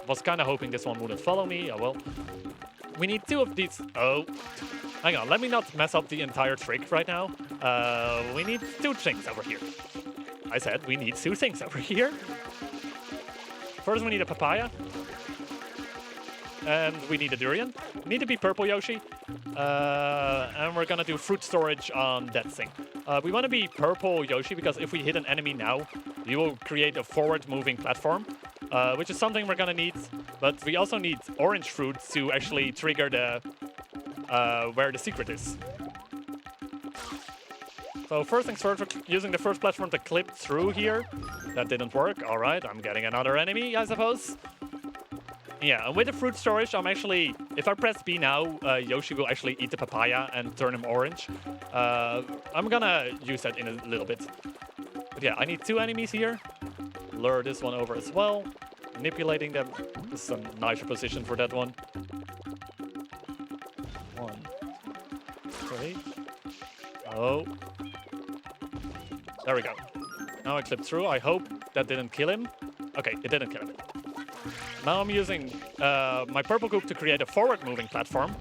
was kind of hoping this one wouldn't follow me. Oh well. We need 2 of these... Oh, hang on. Let me not mess up the entire trick right now. We need 2 things over here. I said we need 2 things over here. First, we need a papaya. And we need a durian. We need to be purple Yoshi. And we're gonna do fruit storage on that thing. We want to be purple Yoshi because if we hit an enemy now, we will create a forward-moving platform, which is something we're gonna need. But we also need orange fruit to actually trigger the where the secret is. So first things first, we're using the first platform to clip through here. That didn't work. All right, I'm getting another enemy, I suppose. Yeah, and with the fruit storage, I'm actually... If I press B now, Yoshi will actually eat the papaya and turn him orange. I'm gonna use that in a little bit. But yeah, I need 2 enemies here. Lure this one over as well. Manipulating them. This is a nicer position for that one. 1, 3. Oh. There we go. Now I clipped through. I hope that didn't kill him. Okay, it didn't kill him. Now I'm using my purple goop to create a forward-moving platform.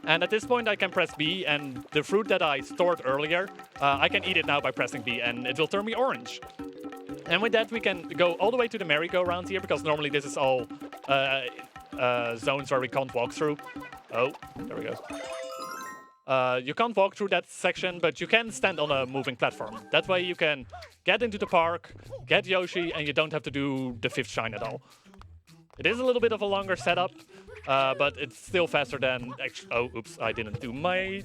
And at this point, I can press B, and the fruit that I stored earlier, I can eat it now by pressing B, and it will turn me orange. And with that, we can go all the way to the merry-go-round here, because normally this is all zones where we can't walk through. Oh, there we go. You can't walk through that section, but you can stand on a moving platform. That way you can get into the park, get Yoshi, and you don't have to do the 5th shine at all. It is a little bit of a longer setup, but it's still faster than... Oh, oops, I didn't do my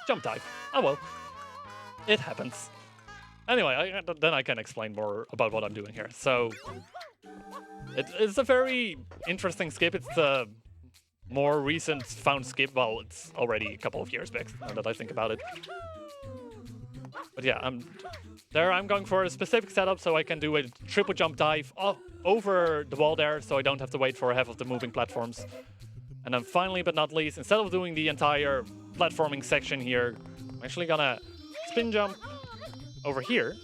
jump dive. Oh well, it happens. Anyway, then I can explain more about what I'm doing here. So, it's a very interesting skip. It's the more recent found skip. Well, it's already a couple of years back, now that I think about it. But yeah, I'm going for a specific setup so I can do a triple jump dive over the wall there, so I don't have to wait for half of the moving platforms. And then finally, but not least, instead of doing the entire platforming section here, I'm actually gonna spin jump over here.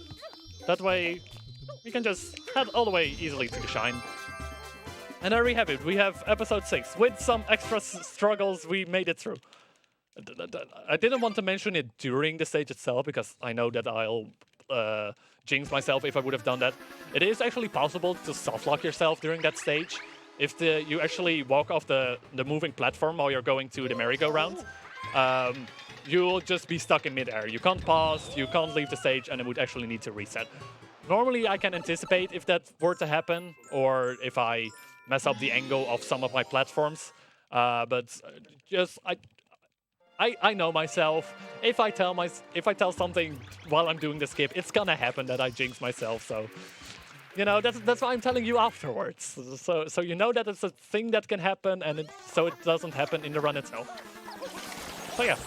That way, we can just head all the way easily to the shine. And there we have it. We have episode 6. With some extra struggles, we made it through. I didn't want to mention it during the stage itself, because I know that I'll jinx myself if I would have done that. It is actually possible to softlock yourself during that stage if you actually walk off the moving platform while you're going to the merry-go-round. you'll just be stuck in midair. You can't pause, you can't leave the stage, and it would actually need to reset. Normally, I can anticipate if that were to happen, or if I mess up the angle of some of my platforms. But just I know myself. If I tell something while I'm doing the skip, it's gonna happen that I jinx myself. So, you know, that's why I'm telling you afterwards. So you know that it's a thing that can happen, and so it doesn't happen in the run itself. So yeah,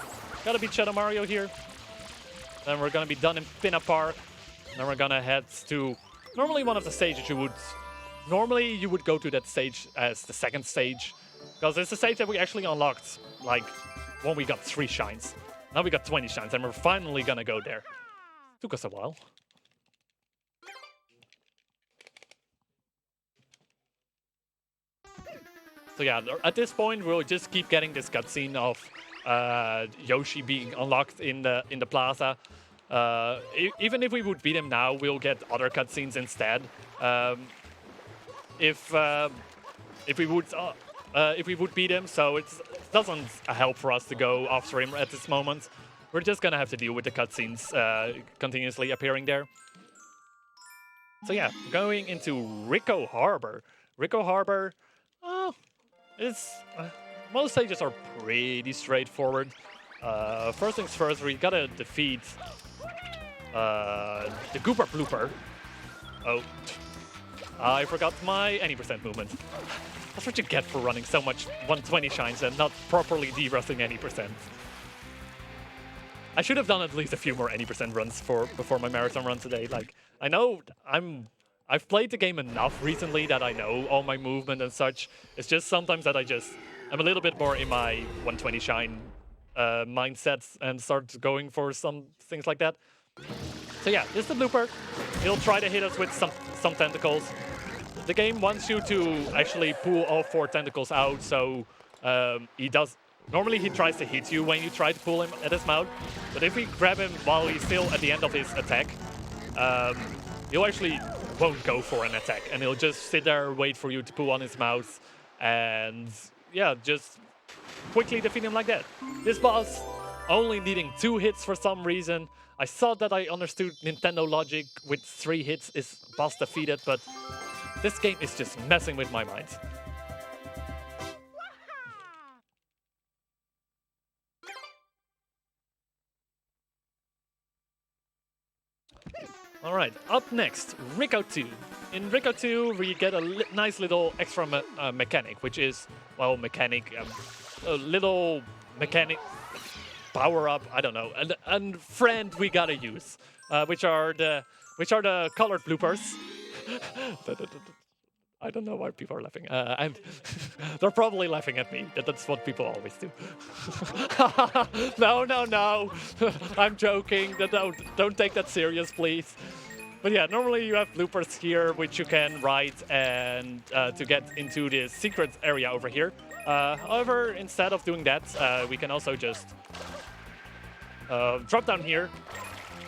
gotta beat Shadow Mario here. Then we're gonna be done in Pinna Park. Then we're gonna head to normally one of the stages normally you would go to that stage as the second stage, because it's the stage that we actually unlocked like when we got 3 shines. Now we got 20 shines, and we're finally gonna go there. Took us a while. So yeah, at this point we'll just keep getting this cutscene of Yoshi being unlocked in the plaza. Even if we would beat him now, we'll get other cutscenes instead. If we would beat him, so it doesn't help for us to go after him at this moment. We're just gonna have to deal with the cutscenes continuously appearing there. So yeah, going into Rico Harbor. Rico Harbor, most stages are pretty straightforward. First things first, we gotta defeat the Gooper Blooper. Oh, I forgot my any percent movement. That's what you get for running so much 120 shines and not properly de-rusting any percent. I should have done at least a few more any percent runs before my marathon run today. Like, I know I've played the game enough recently that I know all my movement and such. It's just sometimes that I'm a little bit more in my 120 shine mindset and start going for some things like that. So yeah, this is the blooper. He'll try to hit us with some tentacles. The game wants you to actually pull all 4 tentacles out, so he does. Normally he tries to hit you when you try to pull him at his mouth, but if we grab him while he's still at the end of his attack, he'll actually won't go for an attack, and he'll just sit there, wait for you to pull on his mouth, and yeah, just quickly defeat him like that. This boss only needing 2 hits for some reason. I thought that I understood Nintendo logic with 3 hits is boss defeated, but this game is just messing with my mind. Alright, up next, Rico 2. In Rico 2, we get a nice little extra mechanic, which is, well, a little mechanic power-up, I don't know, and friend we gotta use, which are the colored bloopers. I don't know why people are laughing. And they're probably laughing at me. That's what people always do. No. I'm joking. Don't take that serious, please. But yeah, normally you have bloopers here, which you can write and to get into the secret area over here. However, instead of doing that, we can also just drop down here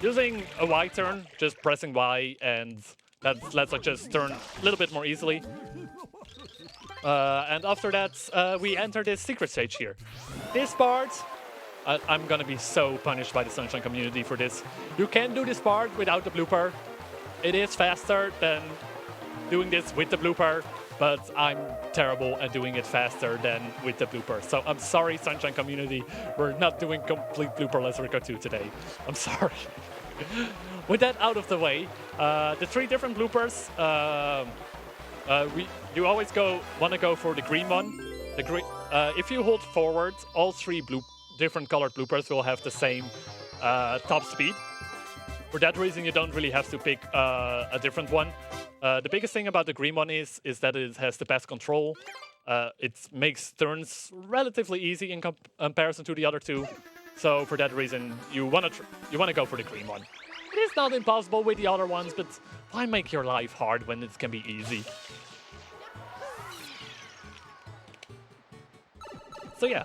using a Y turn, just pressing Y, and that lets us just turn a little bit more easily. And after that, we enter this secret stage here. This part, I'm gonna be so punished by the Sunshine community for this. You can do this part without the blooper. It is faster than doing this with the blooper, but I'm terrible at doing it faster than with the blooper. So I'm sorry, Sunshine community. We're not doing complete blooperless Rico 2 today. I'm sorry. With that out of the way, the 3 different bloopers, you always want to go for the green one. If you hold forward, all 3 different colored bloopers will have the same top speed. For that reason, you don't really have to pick a different one. The biggest thing about the green one is that it has the best control. It makes turns relatively easy in comparison to the other 2. So for that reason, you want to go for the green one. It is not impossible with the other ones, but why make your life hard when it can be easy? So yeah,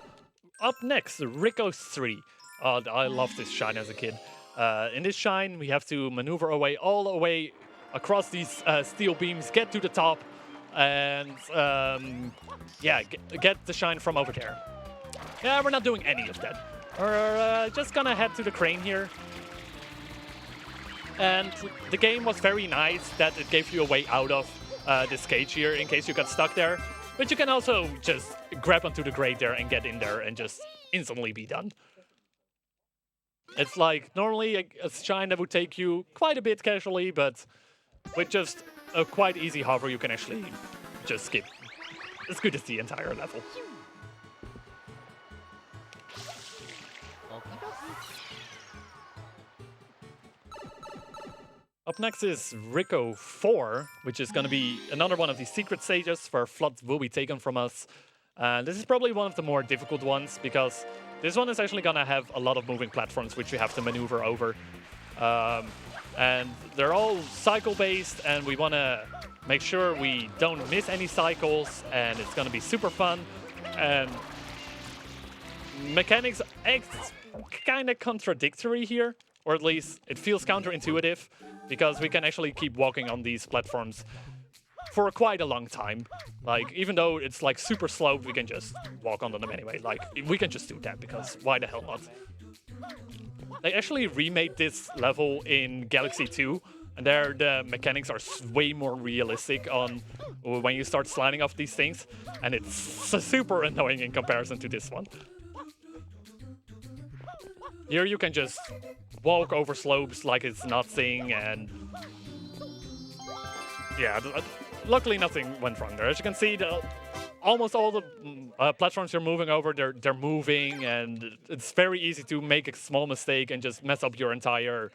up next, Rico 3. I loved this shine as a kid. In this shine, we have to maneuver all the way across these steel beams, get to the top, and yeah, get the shine from over there. Yeah, we're not doing any of that. We're just gonna head to the crane here. And the game was very nice that it gave you a way out of this cage here in case you got stuck there. But you can also just grab onto the grate there and get in there and just instantly be done. It's like normally a shine that would take you quite a bit casually, but with just a quite easy hover, you can actually just skip. It's good as the entire level. Up next is Rico 4, which is going to be another one of these secret stages where FLUDD will be taken from us. This is probably one of the more difficult ones because this one is actually going to have a lot of moving platforms which we have to maneuver over. And they're all cycle-based, and we want to make sure we don't miss any cycles, and it's going to be super fun. And mechanics kind of contradictory here, or at least it feels counterintuitive, because we can actually keep walking on these platforms for quite a long time. Like, even though it's like super sloped, we can just walk on them anyway. Like, we can just do that, because why the hell not? They actually remade this level in Galaxy 2, and there the mechanics are way more realistic on when you start sliding off these things, and it's super annoying in comparison to this one. Here you can just walk over slopes like it's nothing, and yeah, luckily nothing went wrong there. As you can see, almost all the platforms you're moving over, they're moving, and it's very easy to make a small mistake and just mess up your entire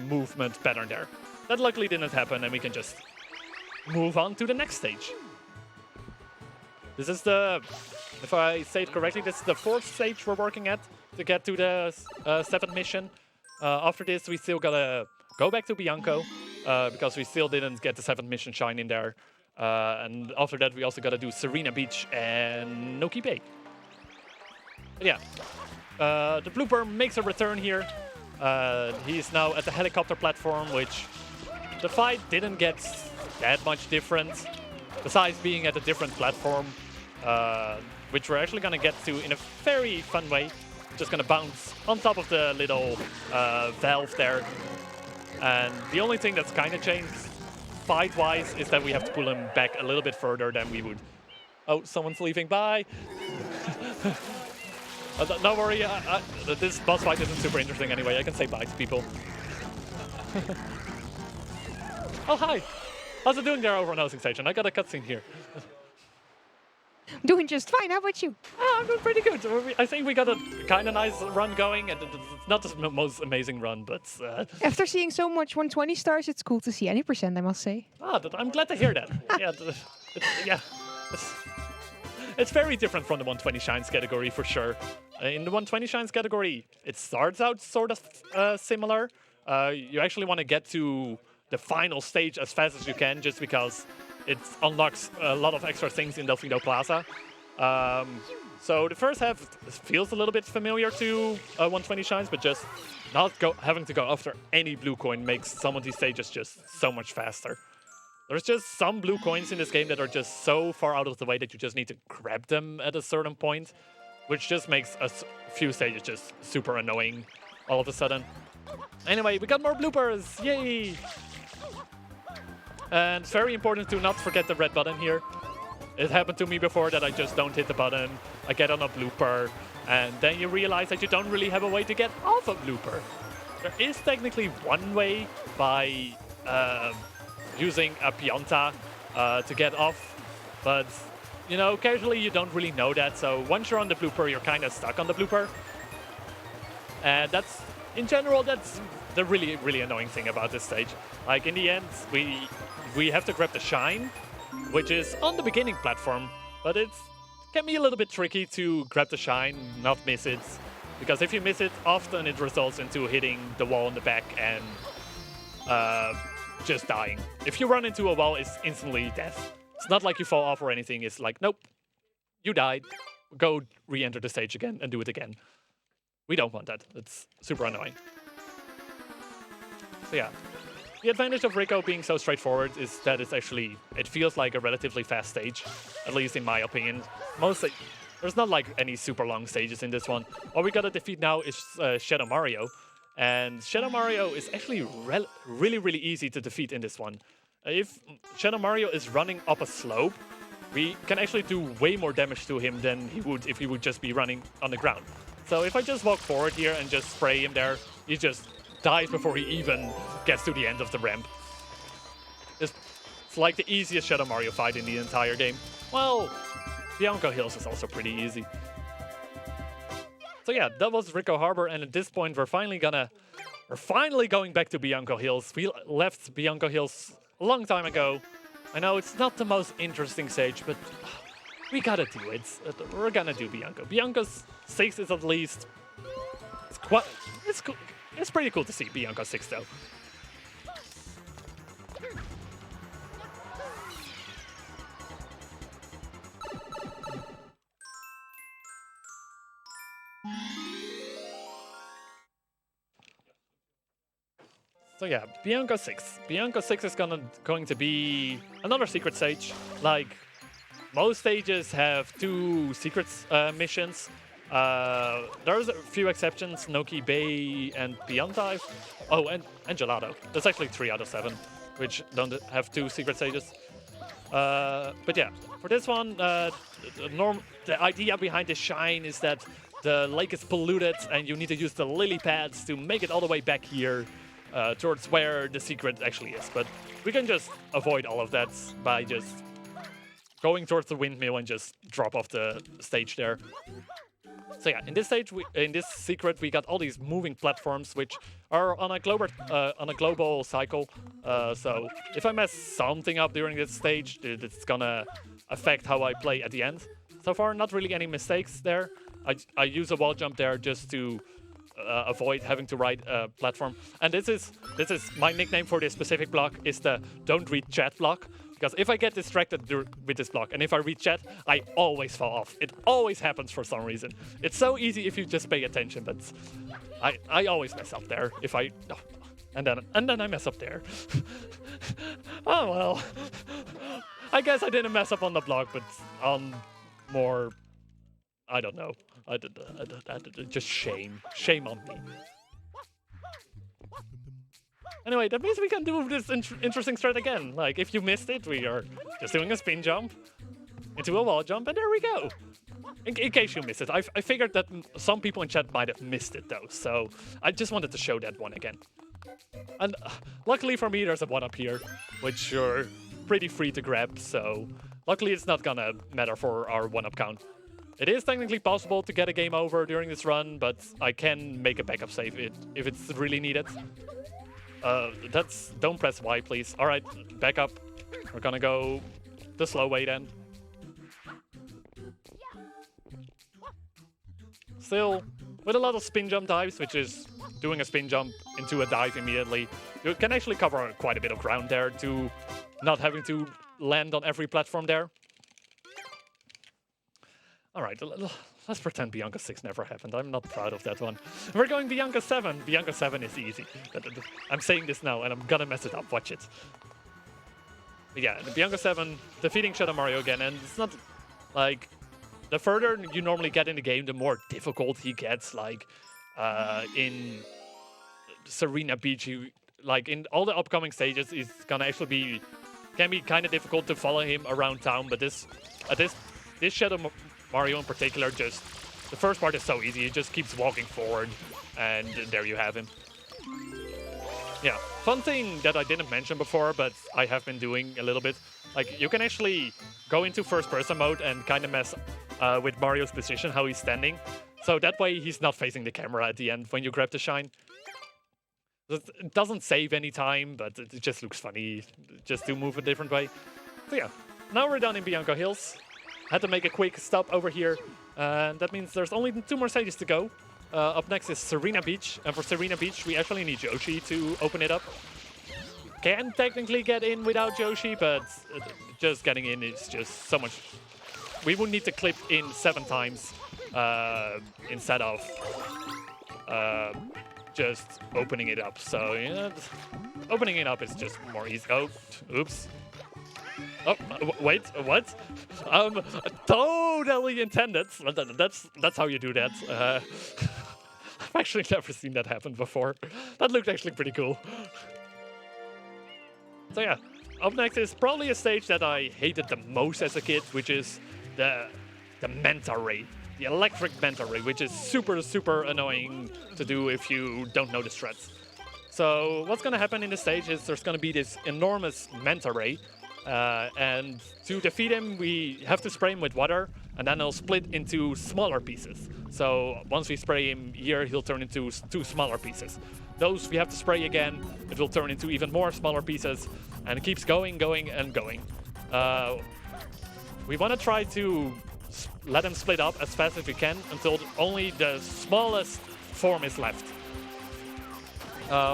movement pattern there. That luckily didn't happen, and we can just move on to the next stage. This is if I say it correctly, this is the 4th stage we're working at to get to the 7th mission. After this, we still gotta go back to Bianco, because we still didn't get the 7th mission shine in there. And after that, we also gotta do Serena Beach and Noki Bay. But yeah, the blooper makes a return here. He's now at the helicopter platform, which the fight didn't get that much different, besides being at a different platform, which we're actually gonna get to in a very fun way. Just gonna bounce on top of the little valve there. And the only thing that's kind of changed fight-wise is that we have to pull him back a little bit further than we would. Oh, someone's leaving. Bye! Don't worry, this boss fight isn't super interesting anyway. I can say bye to people. Oh, hi! How's it doing there over on Housing Station? I got a cutscene here. Doing just fine. How about you? Oh, I'm doing pretty good. I think we got a kind of nice run going. And it's not the most amazing run, but... After seeing so much 120 stars, it's cool to see any percent, I must say. I'm glad to hear that. It's very different from the 120 Shines category, for sure. In the 120 Shines category, it starts out sort of similar. You actually want to get to the final stage as fast as you can, just because it unlocks a lot of extra things in Delfino Plaza. So the first half feels a little bit familiar to 120 Shines, but just not having to go after any blue coin makes some of these stages just so much faster. There's just some blue coins in this game that are just so far out of the way that you just need to grab them at a certain point, which just makes a few stages just super annoying all of a sudden. Anyway, we got more bloopers! Yay! And it's very important to not forget the red button here. It happened to me before that I just don't hit the button, I get on a blooper, and then you realize that you don't really have a way to get off a blooper. There is technically one way by using a Pianta to get off, but you know, casually you don't really know that, so once you're on the blooper, you're kind of stuck on the blooper. And that's, in general, that's the really, really annoying thing about this stage. Like, in the end, we have to grab the shine, which is on the beginning platform, but it can be a little bit tricky to grab the shine, not miss it, because if you miss it, often it results into hitting the wall in the back and just dying. If you run into a wall, it's instantly death. It's not like you fall off or anything, it's like, nope, you died, go re-enter the stage again and do it again. We don't want that, it's super annoying. So yeah. The advantage of Rico being so straightforward is that it feels like a relatively fast stage, at least in my opinion. there's not like any super long stages in this one. All we gotta defeat now is Shadow Mario. And Shadow Mario is actually really easy to defeat in this one. If Shadow Mario is running up a slope, we can actually do way more damage to him than he would if he would just be running on the ground. So if I just walk forward here and just spray him there, he just dies before he even gets to the end of the ramp. It's like the easiest Shadow Mario fight in the entire game. Well, Bianco Hills is also pretty easy. So yeah, that was Ricco Harbor, and at this point we're finally going back to Bianco Hills. We left Bianco Hills a long time ago. I know it's not the most interesting stage, but we gotta do it. We're gonna do Bianco. Bianco 6 is at least... It's cool. It's pretty cool to see Bianco 6 though. So yeah, Bianco 6. Bianco 6 is going to be another secret stage. Like, most stages have 2 secrets missions. There's a few exceptions, Noki Bay and Beyond Dive. Oh, and Gelato. There's actually 3 out of 7, which don't have 2 secret stages. But yeah, for this one, the idea behind the shine is that the lake is polluted and you need to use the lily pads to make it all the way back here towards where the secret actually is. But we can just avoid all of that by just going towards the windmill and just drop off the stage there. So yeah, in this stage, in this secret, we got all these moving platforms which are on a global cycle. So if I mess something up during this stage, it's gonna affect how I play at the end. So far, not really any mistakes there. I use a wall jump there just to avoid having to ride a platform. And this is my nickname for this specific block is the don't read chat block. Because if I get distracted with this block and if I read chat, I always fall off. It always happens for some reason. It's so easy if you just pay attention, but I always mess up there if I... Oh, and then I mess up there. Oh well. I guess I didn't mess up on the block, but on more... I don't know. Just shame. Shame on me. Anyway, that means we can do this interesting strat again. Like, if you missed it, we are just doing a spin jump into a wall jump, and there we go. In case you missed it, I figured that some people in chat might have missed it, though, so I just wanted to show that one again. And luckily for me, there's a one up here, which you're pretty free to grab, so luckily it's not gonna matter for our one-up count. It is technically possible to get a game over during this run, but I can make a backup save if it's really needed. Don't press Y, please. All right, back up. We're gonna go the slow way then. Still, with a lot of spin jump dives, which is doing a spin jump into a dive immediately, you can actually cover quite a bit of ground there to not having to land on every platform there. All right, let's pretend Bianca 6 never happened. I'm not proud of that one. We're going Bianca 7. Bianca 7 is easy. I'm saying this now, and I'm gonna mess it up. Watch it. But yeah, the Bianca 7, defeating Shadow Mario again, and it's not like... The further you normally get in the game, the more difficult he gets. Like, in Serena Beach, like, in all the upcoming stages, it's gonna actually can be kind of difficult to follow him around town, but this Shadow Mario in particular, just the first part is so easy. He just keeps walking forward, and there you have him. Yeah, fun thing that I didn't mention before, but I have been doing a little bit. Like, you can actually go into first-person mode and kind of mess with Mario's position, how he's standing. So that way he's not facing the camera at the end when you grab the shine. It doesn't save any time, but it just looks funny just to move a different way. So yeah, now we're done in Bianco Hills. Had to make a quick stop over here, and that means there's only 2 more stages to go. Up next is Serena Beach, and for Serena Beach we actually need Yoshi to open it up. Can technically get in without Yoshi, but just getting in is just so much... We would need to clip in 7 times instead of just opening it up. So yeah, opening it up is just more easy. Oh, oops. Oh, wait, what? Totally intended. That's how you do that. I've actually never seen that happen before. That looked actually pretty cool. So yeah, up next is probably a stage that I hated the most as a kid, which is the Manta Ray. The electric Manta Ray, which is super annoying to do if you don't know the strats. So what's gonna happen in this stage is there's gonna be this enormous Manta Ray, and to defeat him we have to spray him with water, and then he'll split into smaller pieces. So once we spray him here, he'll turn into 2 smaller pieces. Those we have to spray again, it will turn into even more smaller pieces, and it keeps going. We want to try to let them split up as fast as we can until only the smallest form is left.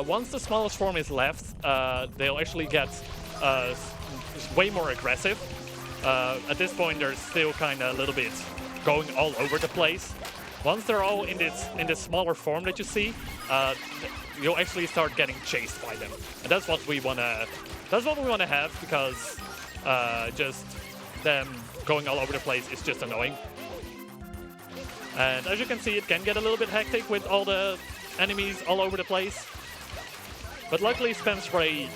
Once the smallest form is left, they'll actually get way more aggressive. At this point, they're still kind of a little bit going all over the place. Once they're all in this smaller form that you see, you'll actually start getting chased by them, and that's what we wanna have, because just them going all over the place is just annoying. And as you can see, it can get a little bit hectic with all the enemies all over the place. But luckily, Spam Spray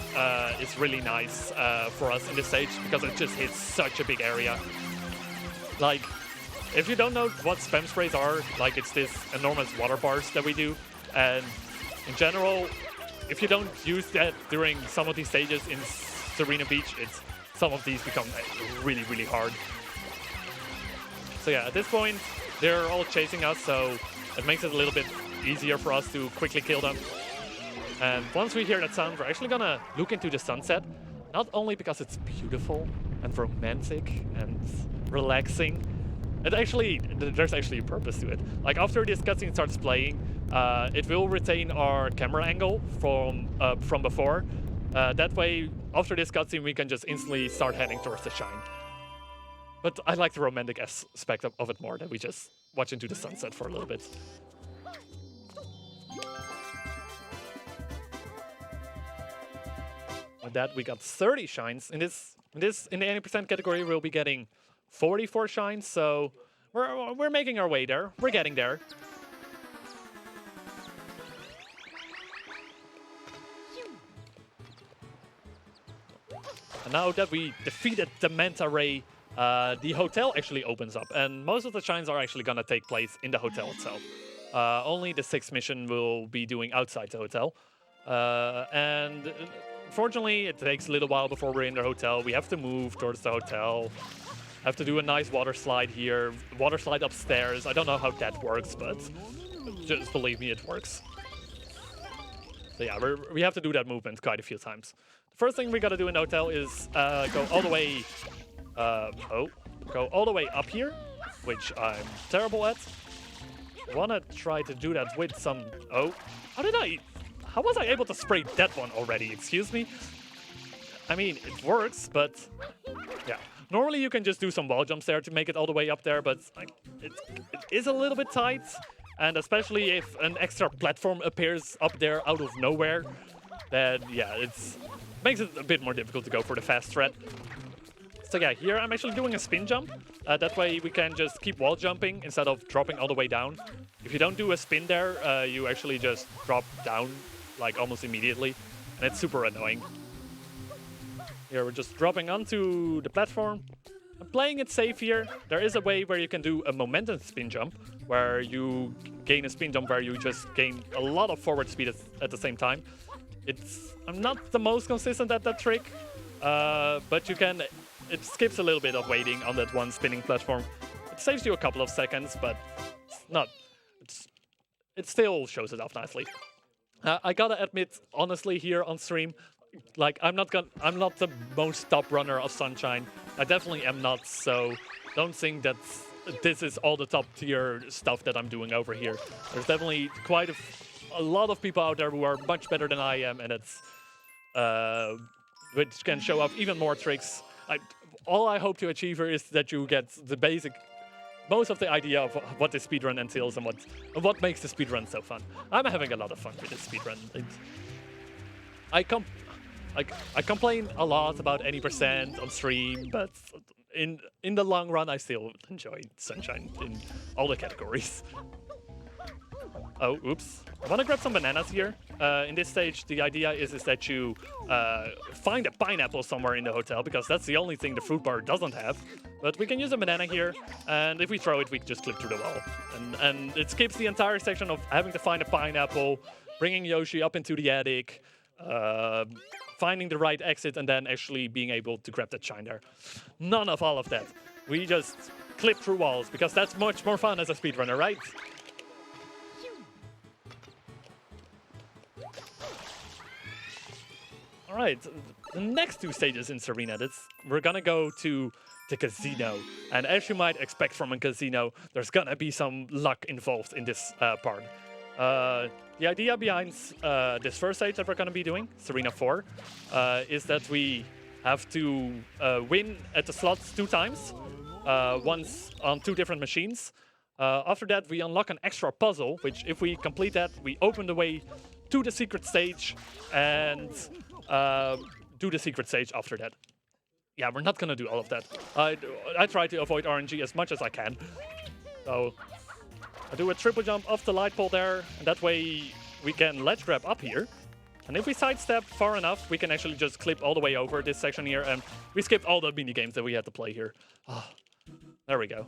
is really nice for us in this stage, because it just hits such a big area. Like, if you don't know what Spam Sprays are, like, it's this enormous water bars that we do. And in general, if you don't use that during some of these stages in Serena Beach, some of these become really hard. So yeah, at this point, they're all chasing us, so it makes it a little bit easier for us to quickly kill them. And once we hear that sound, we're actually gonna look into the sunset, not only because it's beautiful and romantic and relaxing. There's actually a purpose to it. Like, after this cutscene starts playing, it will retain our camera angle from before. That way, after this cutscene, we can just instantly start heading towards the Shine. But I like the romantic aspect of it more, that we just watch into the sunset for a little bit. With that, we got 30 shines. In the 80% category, we'll be getting 44 shines, so we're making our way there. We're getting there. And now that we defeated the Manta Ray, the hotel actually opens up, and most of the shines are actually gonna take place in the hotel itself. Only the 6th mission will be doing outside the hotel. And fortunately, it takes a little while before we're in the hotel. We have to move towards the hotel. Have to do a nice water slide here. Water slide upstairs. I don't know how that works, but just believe me, it works. So yeah, we have to do that movement quite a few times. The first thing we gotta do in the hotel is go all the way... go all the way up here, which I'm terrible at. Wanna try to do that with some... Oh, how was I able to spray that one already? Excuse me? I mean, it works, but yeah. Normally you can just do some wall jumps there to make it all the way up there, but it is a little bit tight. And especially if an extra platform appears up there out of nowhere, then yeah, it makes it a bit more difficult to go for the fast strat. So yeah, here I'm actually doing a spin jump. That way we can just keep wall jumping instead of dropping all the way down. If you don't do a spin there, you actually just drop down like almost immediately, and it's super annoying. Here we're just dropping onto the platform. I'm playing it safe here. There is a way where you can do a momentum spin jump, where you gain a spin jump where you just gain a lot of forward speed at the same time. I'm not the most consistent at that trick, but you can. It skips a little bit of waiting on that one spinning platform. It saves you a couple of seconds, but it still shows it off nicely. I gotta admit, honestly, here on stream, like I'm not the most top runner of Sunshine. I definitely am not. So don't think that this is all the top tier stuff that I'm doing over here. There's definitely quite a lot of people out there who are much better than I am, and which can show off even more tricks. All I hope to achieve here is that you get most of the idea of what the speedrun entails and what makes the speedrun so fun. I'm having a lot of fun with this speedrun. like I complain a lot about any percent on stream, but in the long run, I still enjoy Sunshine in all the categories. Oh, oops. I want to grab some bananas here. In this stage, the idea is that you find a pineapple somewhere in the hotel, because that's the only thing the fruit bar doesn't have. But we can use a banana here, and if we throw it, we just clip through the wall. And it skips the entire section of having to find a pineapple, bringing Yoshi up into the attic, finding the right exit, and then actually being able to grab that shine there. None of all of that. We just clip through walls, because that's much more fun as a speedrunner, right? All right, the next two stages in Serena, we're gonna go to the casino. And as you might expect from a casino, there's gonna be some luck involved in this part. The idea behind this first stage that we're gonna be doing, Serena 4, is that we have to win at the slots 2 times, once on 2 different machines. After that, we unlock an extra puzzle, which if we complete that, we open the way to the secret stage and do the secret stage after that. Yeah, we're not gonna do all of that. I try to avoid RNG as much as I can. So I do a triple jump off the light pole there, and that way we can ledge grab up here. And if we sidestep far enough, we can actually just clip all the way over this section here, and we skipped all the mini games that we had to play here. Oh, there we go.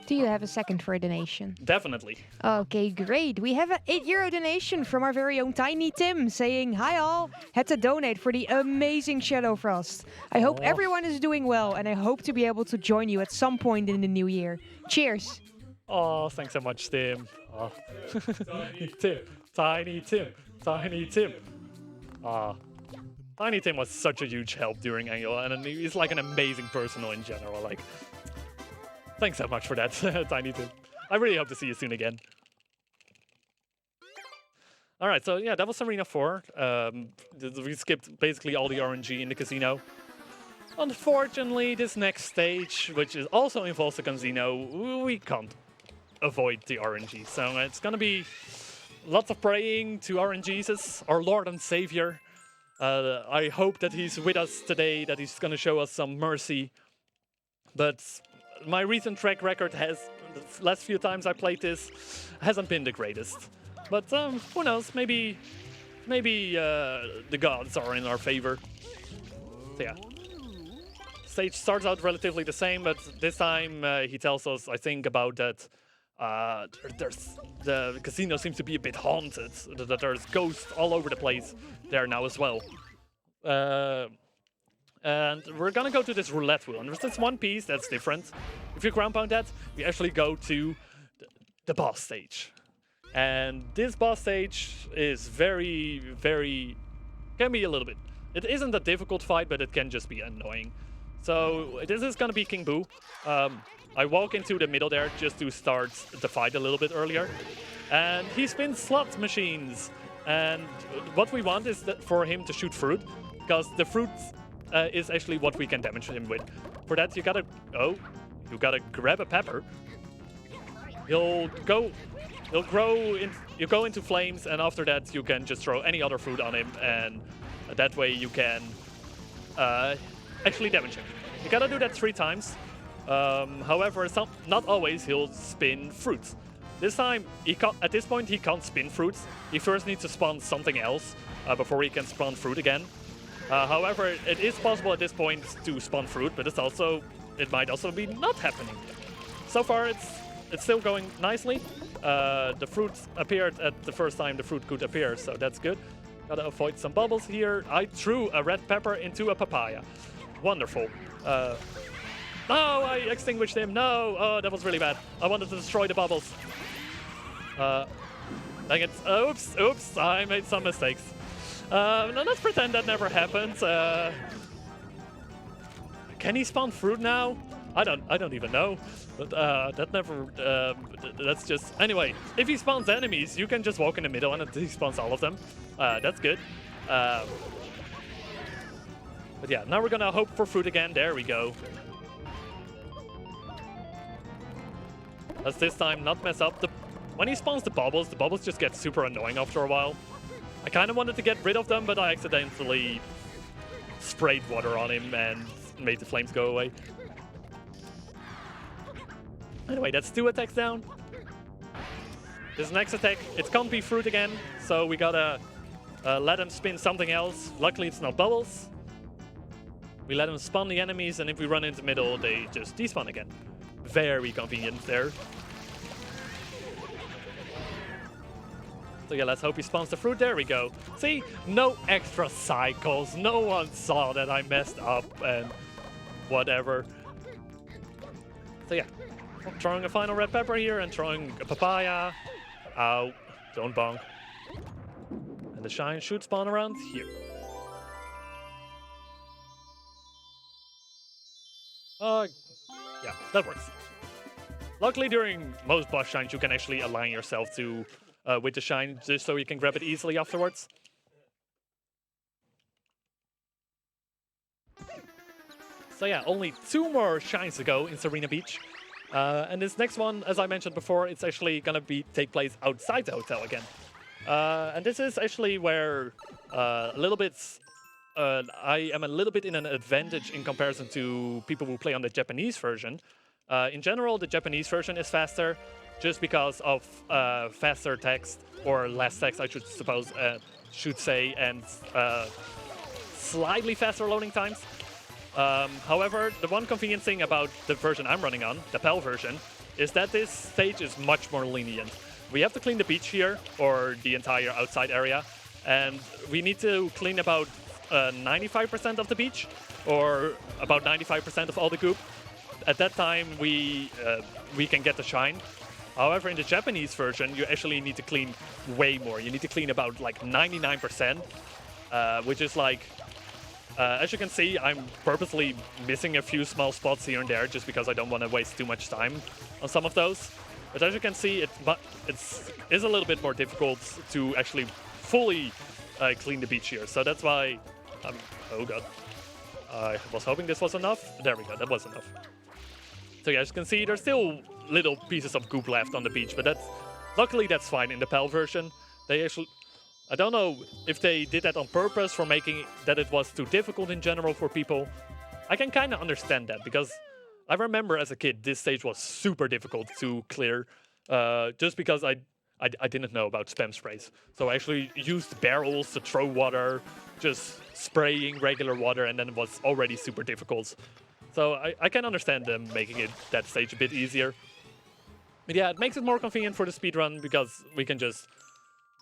Do you have a second for a donation? Definitely. Okay, great. We have an €8 donation from our very own Tiny Tim saying, "Hi all, had to donate for the amazing Shadow Frost. I hope everyone is doing well, and I hope to be able to join you at some point in the new year. Cheers." Oh, thanks so much, Tim. Oh. Tim, Tiny Tim, Tiny Tim. Tiny Tim was such a huge help during Annual, and he's like an amazing person in general. Like, thanks so much for that, Tiny Tim. I really hope to see you soon again. All right, so yeah, that was Arena 4. We skipped basically all the RNG in the casino. Unfortunately, this next stage, which also involves the casino, we can't avoid the RNG. So it's gonna be lots of praying to RNGesus, our Lord and Savior. I hope that he's with us today, that he's gonna show us some mercy. But my recent track record the last few times I played this, hasn't been the greatest. But who knows? Maybe the gods are in our favor. So yeah. Stage starts out relatively the same, but this time he tells us, I think, about that the casino seems to be a bit haunted, that there's ghosts all over the place there now as well. And we're gonna go to this roulette wheel, and there's this one piece that's different. If you ground pound that, we actually go to the boss stage. And this boss stage is can be a little bit. It isn't a difficult fight, but it can just be annoying. So this is gonna be King Boo. I walk into the middle there just to start the fight a little bit earlier. And he spins slot machines. And what we want is for him to shoot fruit, because the fruit is actually what we can damage him with. For that, you gotta grab a pepper. You go into flames, and after that, you can just throw any other fruit on him, and that way you can actually damage him. You gotta do that 3 times. However, not always he'll spin fruits. This time, at this point, he can't spin fruits. He first needs to spawn something else before he can spawn fruit again. However, it is possible at this point to spawn fruit, but it might also be not happening. So far, it's still going nicely. The fruit appeared at the first time the fruit could appear, so that's good. Gotta avoid some bubbles here. I threw a red pepper into a papaya. Wonderful. No, I extinguished him. No, oh, that was really bad. I wanted to destroy the bubbles. Dang it. Oops, I made some mistakes. Now let's pretend that never happened. Can he spawn fruit now? I don't even know. But that's just... Anyway, if he spawns enemies, you can just walk in the middle and he spawns all of them. That's good. But yeah, now we're gonna hope for fruit again. There we go. Let's this time not mess up when he spawns the bubbles just get super annoying after a while. I kind of wanted to get rid of them, but I accidentally sprayed water on him and made the flames go away. Anyway, that's 2 attacks down. This next attack, it can't be fruit again, so we gotta let him spin something else. Luckily, it's not bubbles. We let him spawn the enemies, and if we run into the middle, they just despawn again. Very convenient there. So yeah, let's hope he spawns the fruit. There we go. See? No extra cycles. No one saw that I messed up and whatever. So yeah, throwing a final red pepper here and throwing a papaya. Ow. Don't bonk. And the shine should spawn around here. Yeah, that works. Luckily, during most boss shines, you can actually align yourself to with the shine, just so you can grab it easily afterwards. So yeah, only 2 more shines to go in Serena Beach. And this next one, as I mentioned before, it's actually gonna take place outside the hotel again. And this is actually where I am a little bit in an advantage in comparison to people who play on the Japanese version. In general, the Japanese version is faster, just because of faster text, or less text, I should say, and slightly faster loading times. However, the one convenient thing about the version I'm running on, the PAL version, is that this stage is much more lenient. We have to clean the beach here, or the entire outside area, and we need to clean about 95% of the beach, or about 95% of all the goop. At that time, we can get the shine. However, in the Japanese version, you actually need to clean way more. You need to clean about like 99%, which is like, as you can see, I'm purposely missing a few small spots here and there just because I don't want to waste too much time on some of those. But as you can see, it is a little bit more difficult to actually fully clean the beach here. So that's why, oh god, I was hoping this was enough. There we go, that was enough. So yeah, as you can see, there's still little pieces of goop left on the beach, but luckily that's fine in the PAL version. They actually, I don't know if they did that on purpose for making that it was too difficult in general for people. I can kind of understand that, because I remember as a kid this stage was super difficult to clear, just because I didn't know about spam sprays. So I actually used barrels to throw water, just spraying regular water, and then it was already super difficult. So I can understand them making that stage a bit easier. But yeah, it makes it more convenient for the speedrun, because we can just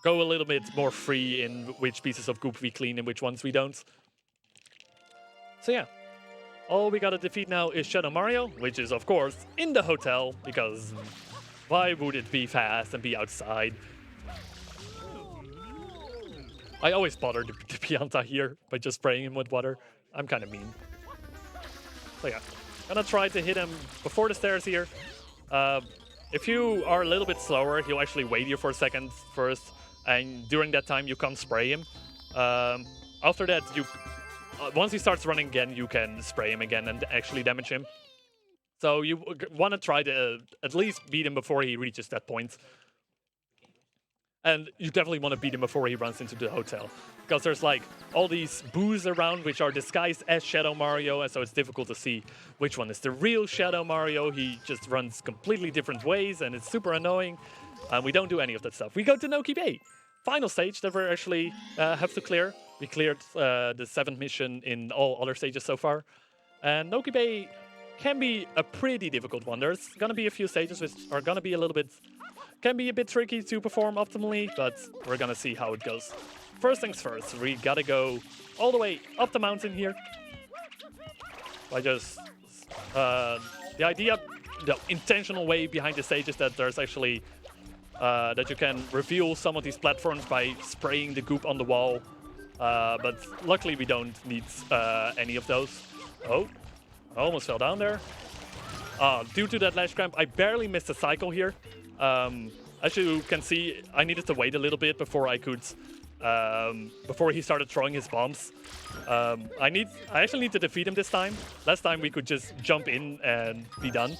go a little bit more free in which pieces of goop we clean and which ones we don't. So yeah, all we gotta defeat now is Shadow Mario, which is of course in the hotel, because why would it be fast and be outside? I always bother the Pianta here by just spraying him with water. I'm kind of mean. So yeah, gonna try to hit him before the stairs here. If you are a little bit slower, he'll actually wait you for a second first, and during that time you can't spray him. After that, once he starts running again, you can spray him again and actually damage him. So you want to try to at least beat him before he reaches that point. And you definitely want to beat him before he runs into the hotel, because there's like all these boos around which are disguised as Shadow Mario, and so it's difficult to see which one is the real Shadow Mario. He just runs completely different ways, and it's super annoying. We don't do any of that stuff. We go to Noki Bay, final stage that we actually have to clear. We cleared the 7th mission in all other stages so far, and Noki Bay can be a pretty difficult one. There's gonna be a few stages which are gonna be can be a bit tricky to perform optimally, but we're gonna see how it goes. First things first, we gotta go all the way up the mountain here. I just, the intentional way behind the stage is that there's actually, that you can reveal some of these platforms by spraying the goop on the wall. But luckily we don't need any of those. Oh, I almost fell down there. Due to that ledge cramp, I barely missed a cycle here. As you can see, I needed to wait a little bit before I could, before he started throwing his bombs. I actually need to defeat him this time. Last time we could just jump in and be done.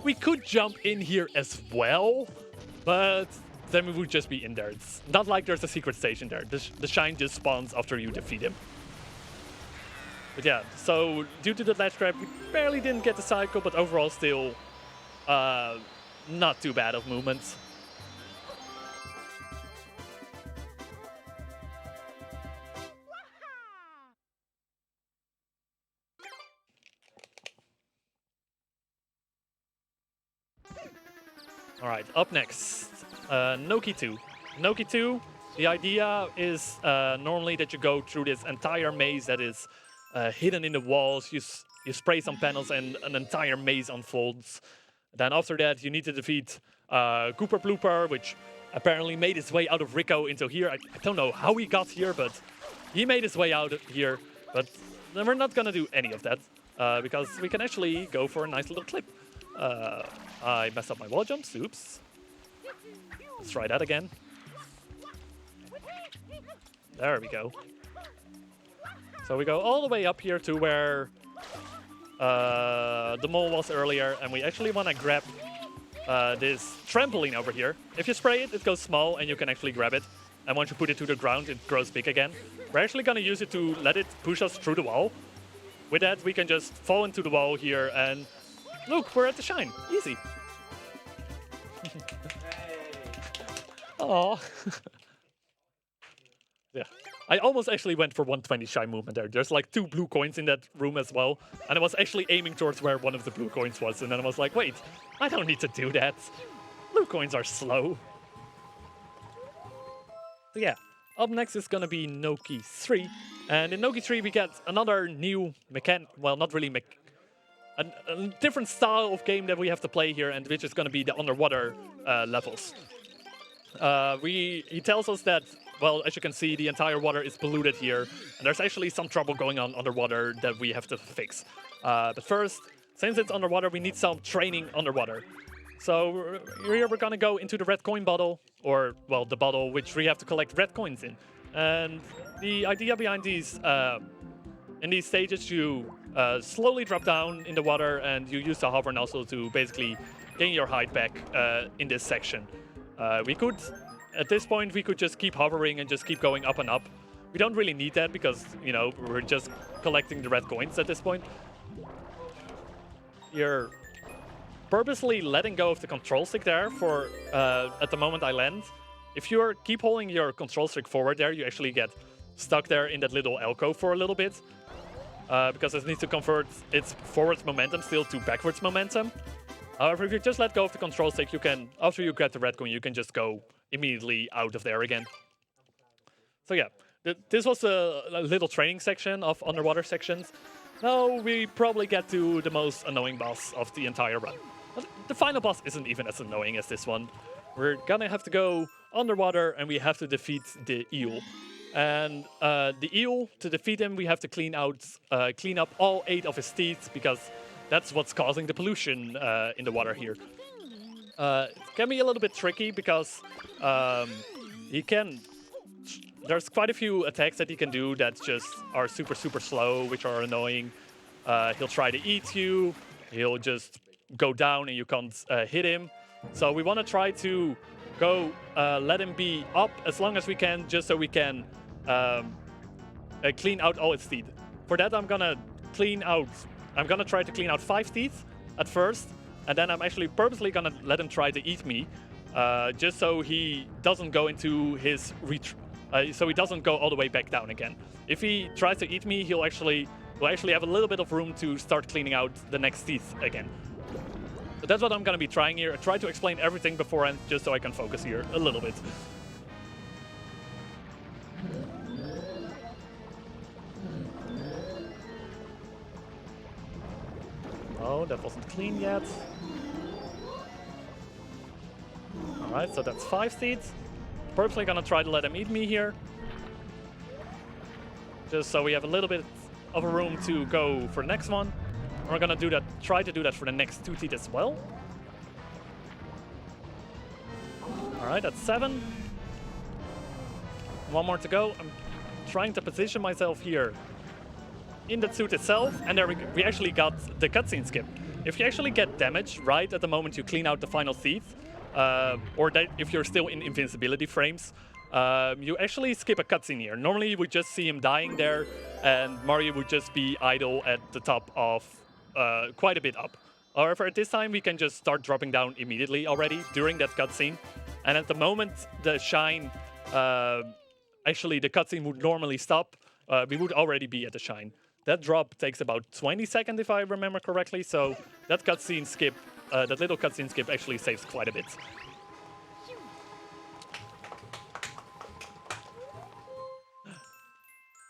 We could jump in here as well, but then we would just be in there. It's not like there's a secret station there. The shine just spawns after you defeat him. But yeah, so due to the ledge grab, we barely didn't get the cycle, but overall still not too bad of movements. All right, up next, Noki 2. Noki 2, the idea is normally that you go through this entire maze that is hidden in the walls. You spray some panels and an entire maze unfolds. Then after that, you need to defeat Cooper Blooper, which apparently made his way out of Rico into here. I don't know how he got here, but he made his way out here. But we're not going to do any of that because we can actually go for a nice little clip. I messed up my wall jumps. Oops. Let's try that again. There we go. So we go all the way up here to where the mole was earlier, and we actually want to grab this trampoline over here. If you spray it, it goes small, and you can actually grab it. And once you put it to the ground, it grows big again. We're actually going to use it to let it push us through the wall. With that, we can just fall into the wall here, and look, we're at the shine. Easy. Aww. Yeah. I almost actually went for 120 shine movement there. There's like 2 blue coins in that room as well. And I was actually aiming towards where one of the blue coins was. And then I was like, wait, I don't need to do that. Blue coins are slow. So yeah, up next is going to be Noki 3. And in Noki 3 we get another new mechanic. Well, not really a different style of game that we have to play here, and which is going to be the underwater levels. He tells us that, well, as you can see, the entire water is polluted here, and there's actually some trouble going on underwater that we have to fix. But first, since it's underwater, we need some training underwater. So here we're gonna go into the red coin bottle, or, well, the bottle which we have to collect red coins in. And the idea behind these, in these stages, you slowly drop down in the water, and you use the hover nozzle to basically gain your height back in this section. At this point, we could just keep hovering and just keep going up and up. We don't really need that because, you know, we're just collecting the red coins at this point. You're purposely letting go of the control stick there for at the moment I land. If you keep holding your control stick forward there, you actually get stuck there in that little alcove for a little bit. Because it needs to convert its forward momentum still to backwards momentum. However, if you just let go of the control stick, you can, after you get the red coin, you can just go immediately out of there again. So yeah, this was a little training section of underwater sections. Now we probably get to the most annoying boss of the entire run. But the final boss isn't even as annoying as this one. We're gonna have to go underwater and we have to defeat the eel. And the eel, to defeat him, we have to clean up all 8 of his teeth, because that's what's causing the pollution in the water here. It can be a little bit tricky because there's quite a few attacks that he can do that just are super, super slow, which are annoying. He'll try to eat you, he'll just go down and you can't hit him. So we want to try to go let him be up as long as we can, just so we can clean out all its teeth. For that, I'm gonna try to clean out 5 teeth at first, and then I'm actually purposely gonna let him try to eat me, just so he doesn't go into his so he doesn't go all the way back down again. If he tries to eat me, we'll actually have a little bit of room to start cleaning out the next teeth again. But that's what I'm gonna be trying here. I try to explain everything beforehand, just so I can focus here a little bit. Oh, that wasn't clean yet. Alright, so that's 5 seeds. Purposely gonna try to let him eat me here. Just so we have a little bit of a room to go for the next one. We're gonna try to do that for the next 2 teeth as well. Alright, that's 7. 1 more to go. I'm trying to position myself here in the suit itself, and there we actually got the cutscene skip. If you actually get damage right at the moment you clean out the final teeth, or that if you're still in invincibility frames, you actually skip a cutscene here. Normally you would just see him dying there, and Mario would just be idle at the top of quite a bit up. However, at this time we can just start dropping down immediately already during that cutscene. And at the moment the shine, actually the cutscene would normally stop, we would already be at the shine. That drop takes about 20 seconds if I remember correctly, so that cutscene skip, that little cutscene skip actually saves quite a bit.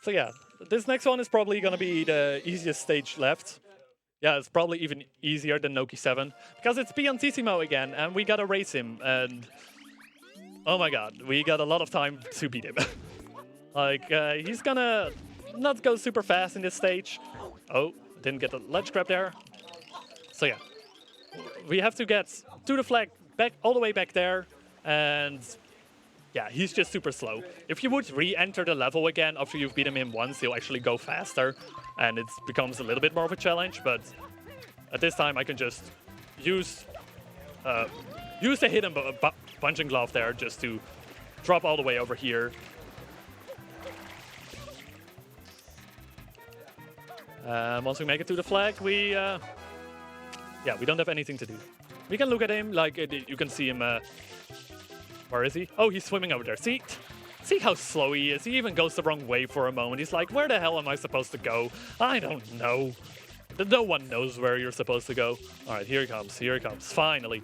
So yeah, this next one is probably gonna be the easiest stage left. Yeah, it's probably even easier than Noki 7, because it's Piantissimo again, and we gotta race him, and oh my god, we got a lot of time to beat him. Like, he's gonna not go super fast in this stage. Oh, didn't get the ledge grab there. So yeah, we have to get to the flag back all the way back there, and yeah, he's just super slow. If you would re-enter the level again after you've beaten him once, he'll actually go faster, and it becomes a little bit more of a challenge, but at this time I can just use the hidden punching glove there just to drop all the way over here. Once we make it to the flag, we don't have anything to do. We can look at him, like you can see him. Where is he? Oh, he's swimming over there. See how slow he is. He even goes the wrong way for a moment. He's like, where the hell am I supposed to go? I don't know. No one knows where you're supposed to go. All right, here he comes. Here he comes. Finally.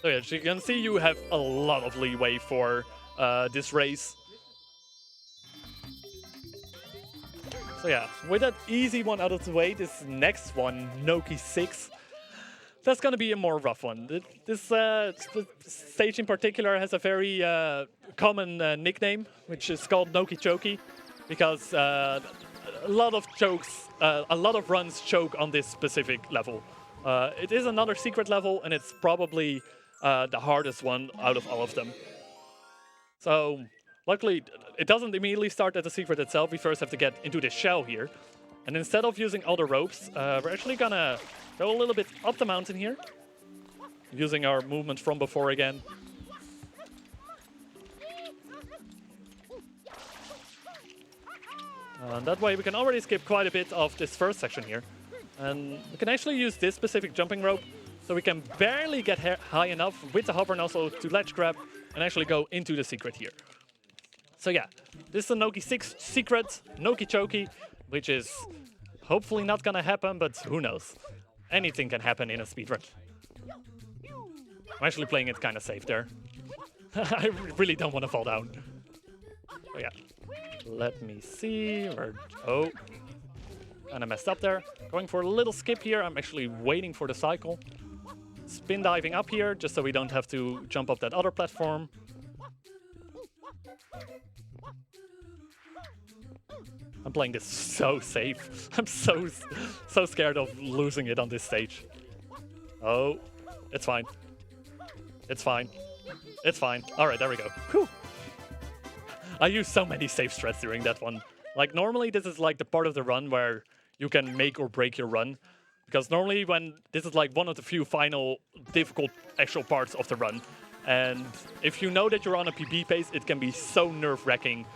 So yeah, as you can see, you have a lot of leeway for this race. So yeah, with that easy one out of the way, this next one, Noki 6, that's gonna be a more rough one. This stage in particular has a very common nickname, which is called Noki Choki, because a lot of runs choke on this specific level. It is another secret level, and it's probably the hardest one out of all of them. So luckily, it doesn't immediately start at the secret itself. We first have to get into the shell here. And instead of using all the ropes, we're actually gonna go a little bit up the mountain here, using our movement from before again. And that way we can already skip quite a bit of this first section here. And we can actually use this specific jumping rope, so we can barely get high enough with the hover nozzle to ledge grab and actually go into the secret here. So yeah, this is a Noki 6 secret, Noki Choki, which is hopefully not gonna happen, but who knows. Anything can happen in a speedrun. I'm actually playing it kind of safe there. I really don't want to fall down. Oh yeah, let me see. Oh, kind of messed up there. Going for a little skip here. I'm actually waiting for the cycle. Spin diving up here, just so we don't have to jump up that other platform. I'm playing this so safe. I'm so scared of losing it on this stage. Oh, it's fine. It's fine. It's fine. All right, there we go. Whew. I used so many safe strats during that one. Like, normally this is like the part of the run where you can make or break your run. Because normally when this is like one of the few final difficult actual parts of the run. And if you know that you're on a PB pace, it can be so nerve-wracking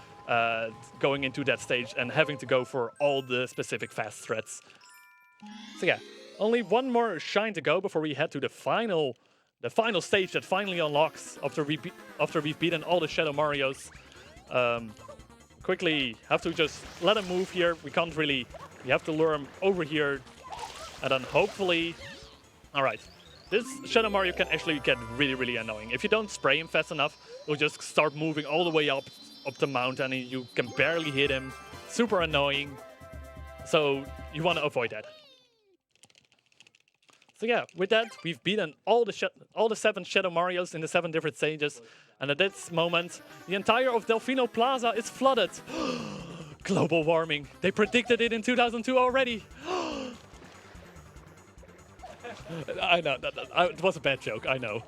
going into that stage and having to go for all the specific fast threats. So yeah, only one more shine to go before we head to the final stage that finally unlocks after we've beaten all the Shadow Marios. Quickly have to just let him move here. We can't really. We have to lure him over here, and then hopefully. All right, this Shadow Mario can actually get really annoying. If you don't spray him fast enough, he'll just start moving all the way up the mountain, and you can barely hit him. Super annoying. So you want to avoid that. So yeah, with that, we've beaten all the 7 Shadow Marios in the 7 different stages. And at this moment, the entire of Delfino Plaza is flooded. Global warming. They predicted it in 2002 already. I know, it was a bad joke, I know.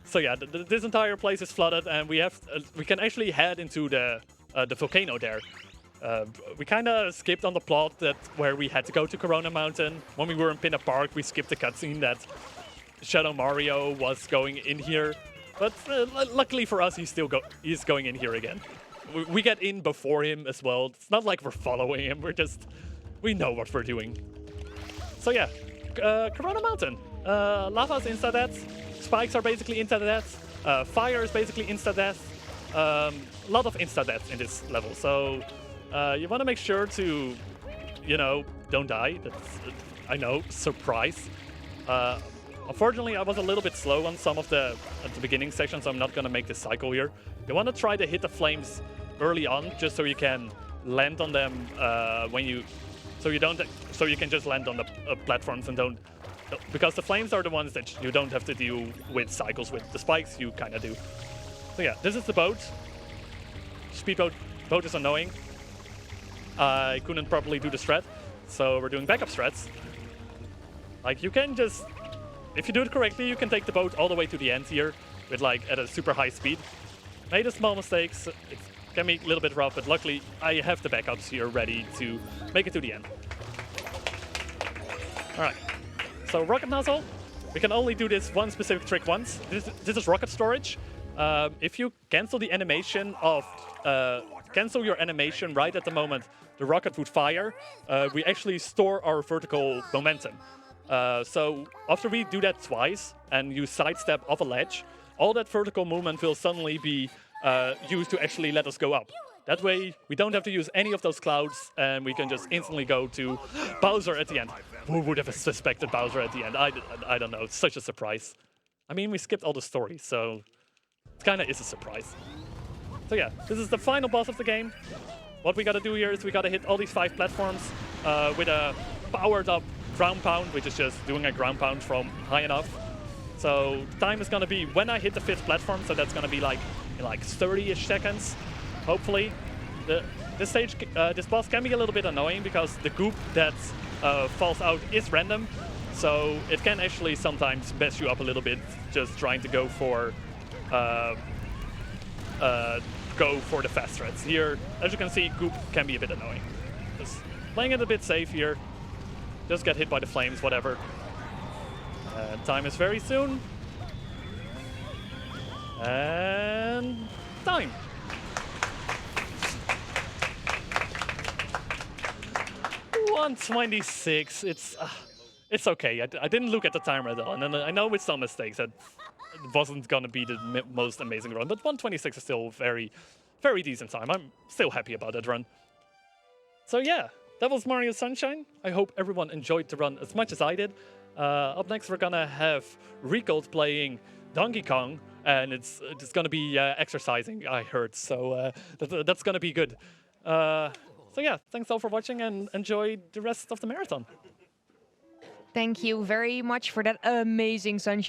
So yeah, this entire place is flooded, and we can actually head into the volcano there. We kind of skipped on the plot where we had to go to Corona Mountain. When we were in Pinna Park, we skipped the cutscene that Shadow Mario was going in here, but luckily for us, he's going in here again. We get in before him as well. It's not like we're following him. We know what we're doing. So yeah, Corona Mountain. Lava's insta-death. Spikes are basically insta-death. Fire is basically insta-death. A lot of insta-death in this level. So you want to make sure to, don't die. That's, I know, surprise. Unfortunately, I was a little bit slow on some of at the beginning section, so I'm not going to make this cycle here. You want to try to hit the flames early on, just so you can land on them so you can just land on the platforms and don't, because the flames are the ones that you don't have to deal with cycles with. The spikes you kind of do. So yeah, this is the boat. Speedboat boat is annoying. I couldn't properly do the strat, so we're doing backup strats. Like, you can just, if you do it correctly, you can take the boat all the way to the end here with at a super high speed. Made a small mistakes. It can be a little bit rough, but luckily I have the backups here ready to make it to the end. Alright, so rocket nozzle. We can only do this one specific trick once. This is rocket storage. If you cancel the animation of cancel your animation right at the moment the rocket would fire, we actually store our vertical momentum. So after we do that twice and you sidestep off a ledge, all that vertical movement will suddenly be used to actually let us go up. That way, we don't have to use any of those clouds, and we can just instantly go to Bowser at the end. Who would have suspected Bowser at the end? I don't know. It's such a surprise. I mean, we skipped all the stories, so it kind of is a surprise. So yeah, this is the final boss of the game. What we gotta do here is we gotta hit all these 5 platforms with a powered-up ground pound, which is just doing a ground pound from high enough. So time is gonna be when I hit the 5th platform, so that's gonna be in 30-ish seconds, hopefully. This boss can be a little bit annoying because the goop that falls out is random, so it can actually sometimes mess you up a little bit just trying to go for the fast threads. Here, as you can see, goop can be a bit annoying. Just playing it a bit safe here. Just get hit by the flames, whatever. Time is very soon. And time. $1:26. It's okay. I didn't look at the timer at all, and I know with some mistakes that it wasn't gonna be the most amazing run, but 1:26 is still very, very decent time. I'm still happy about that run. So yeah, that was Mario Sunshine. I hope everyone enjoyed the run as much as I did. Up next, we're gonna have Recold playing Donkey Kong, and it's gonna be exercising, I heard. So that's gonna be good. So yeah, thanks all for watching, and enjoy the rest of the marathon. Thank you very much for that amazing Sunshine.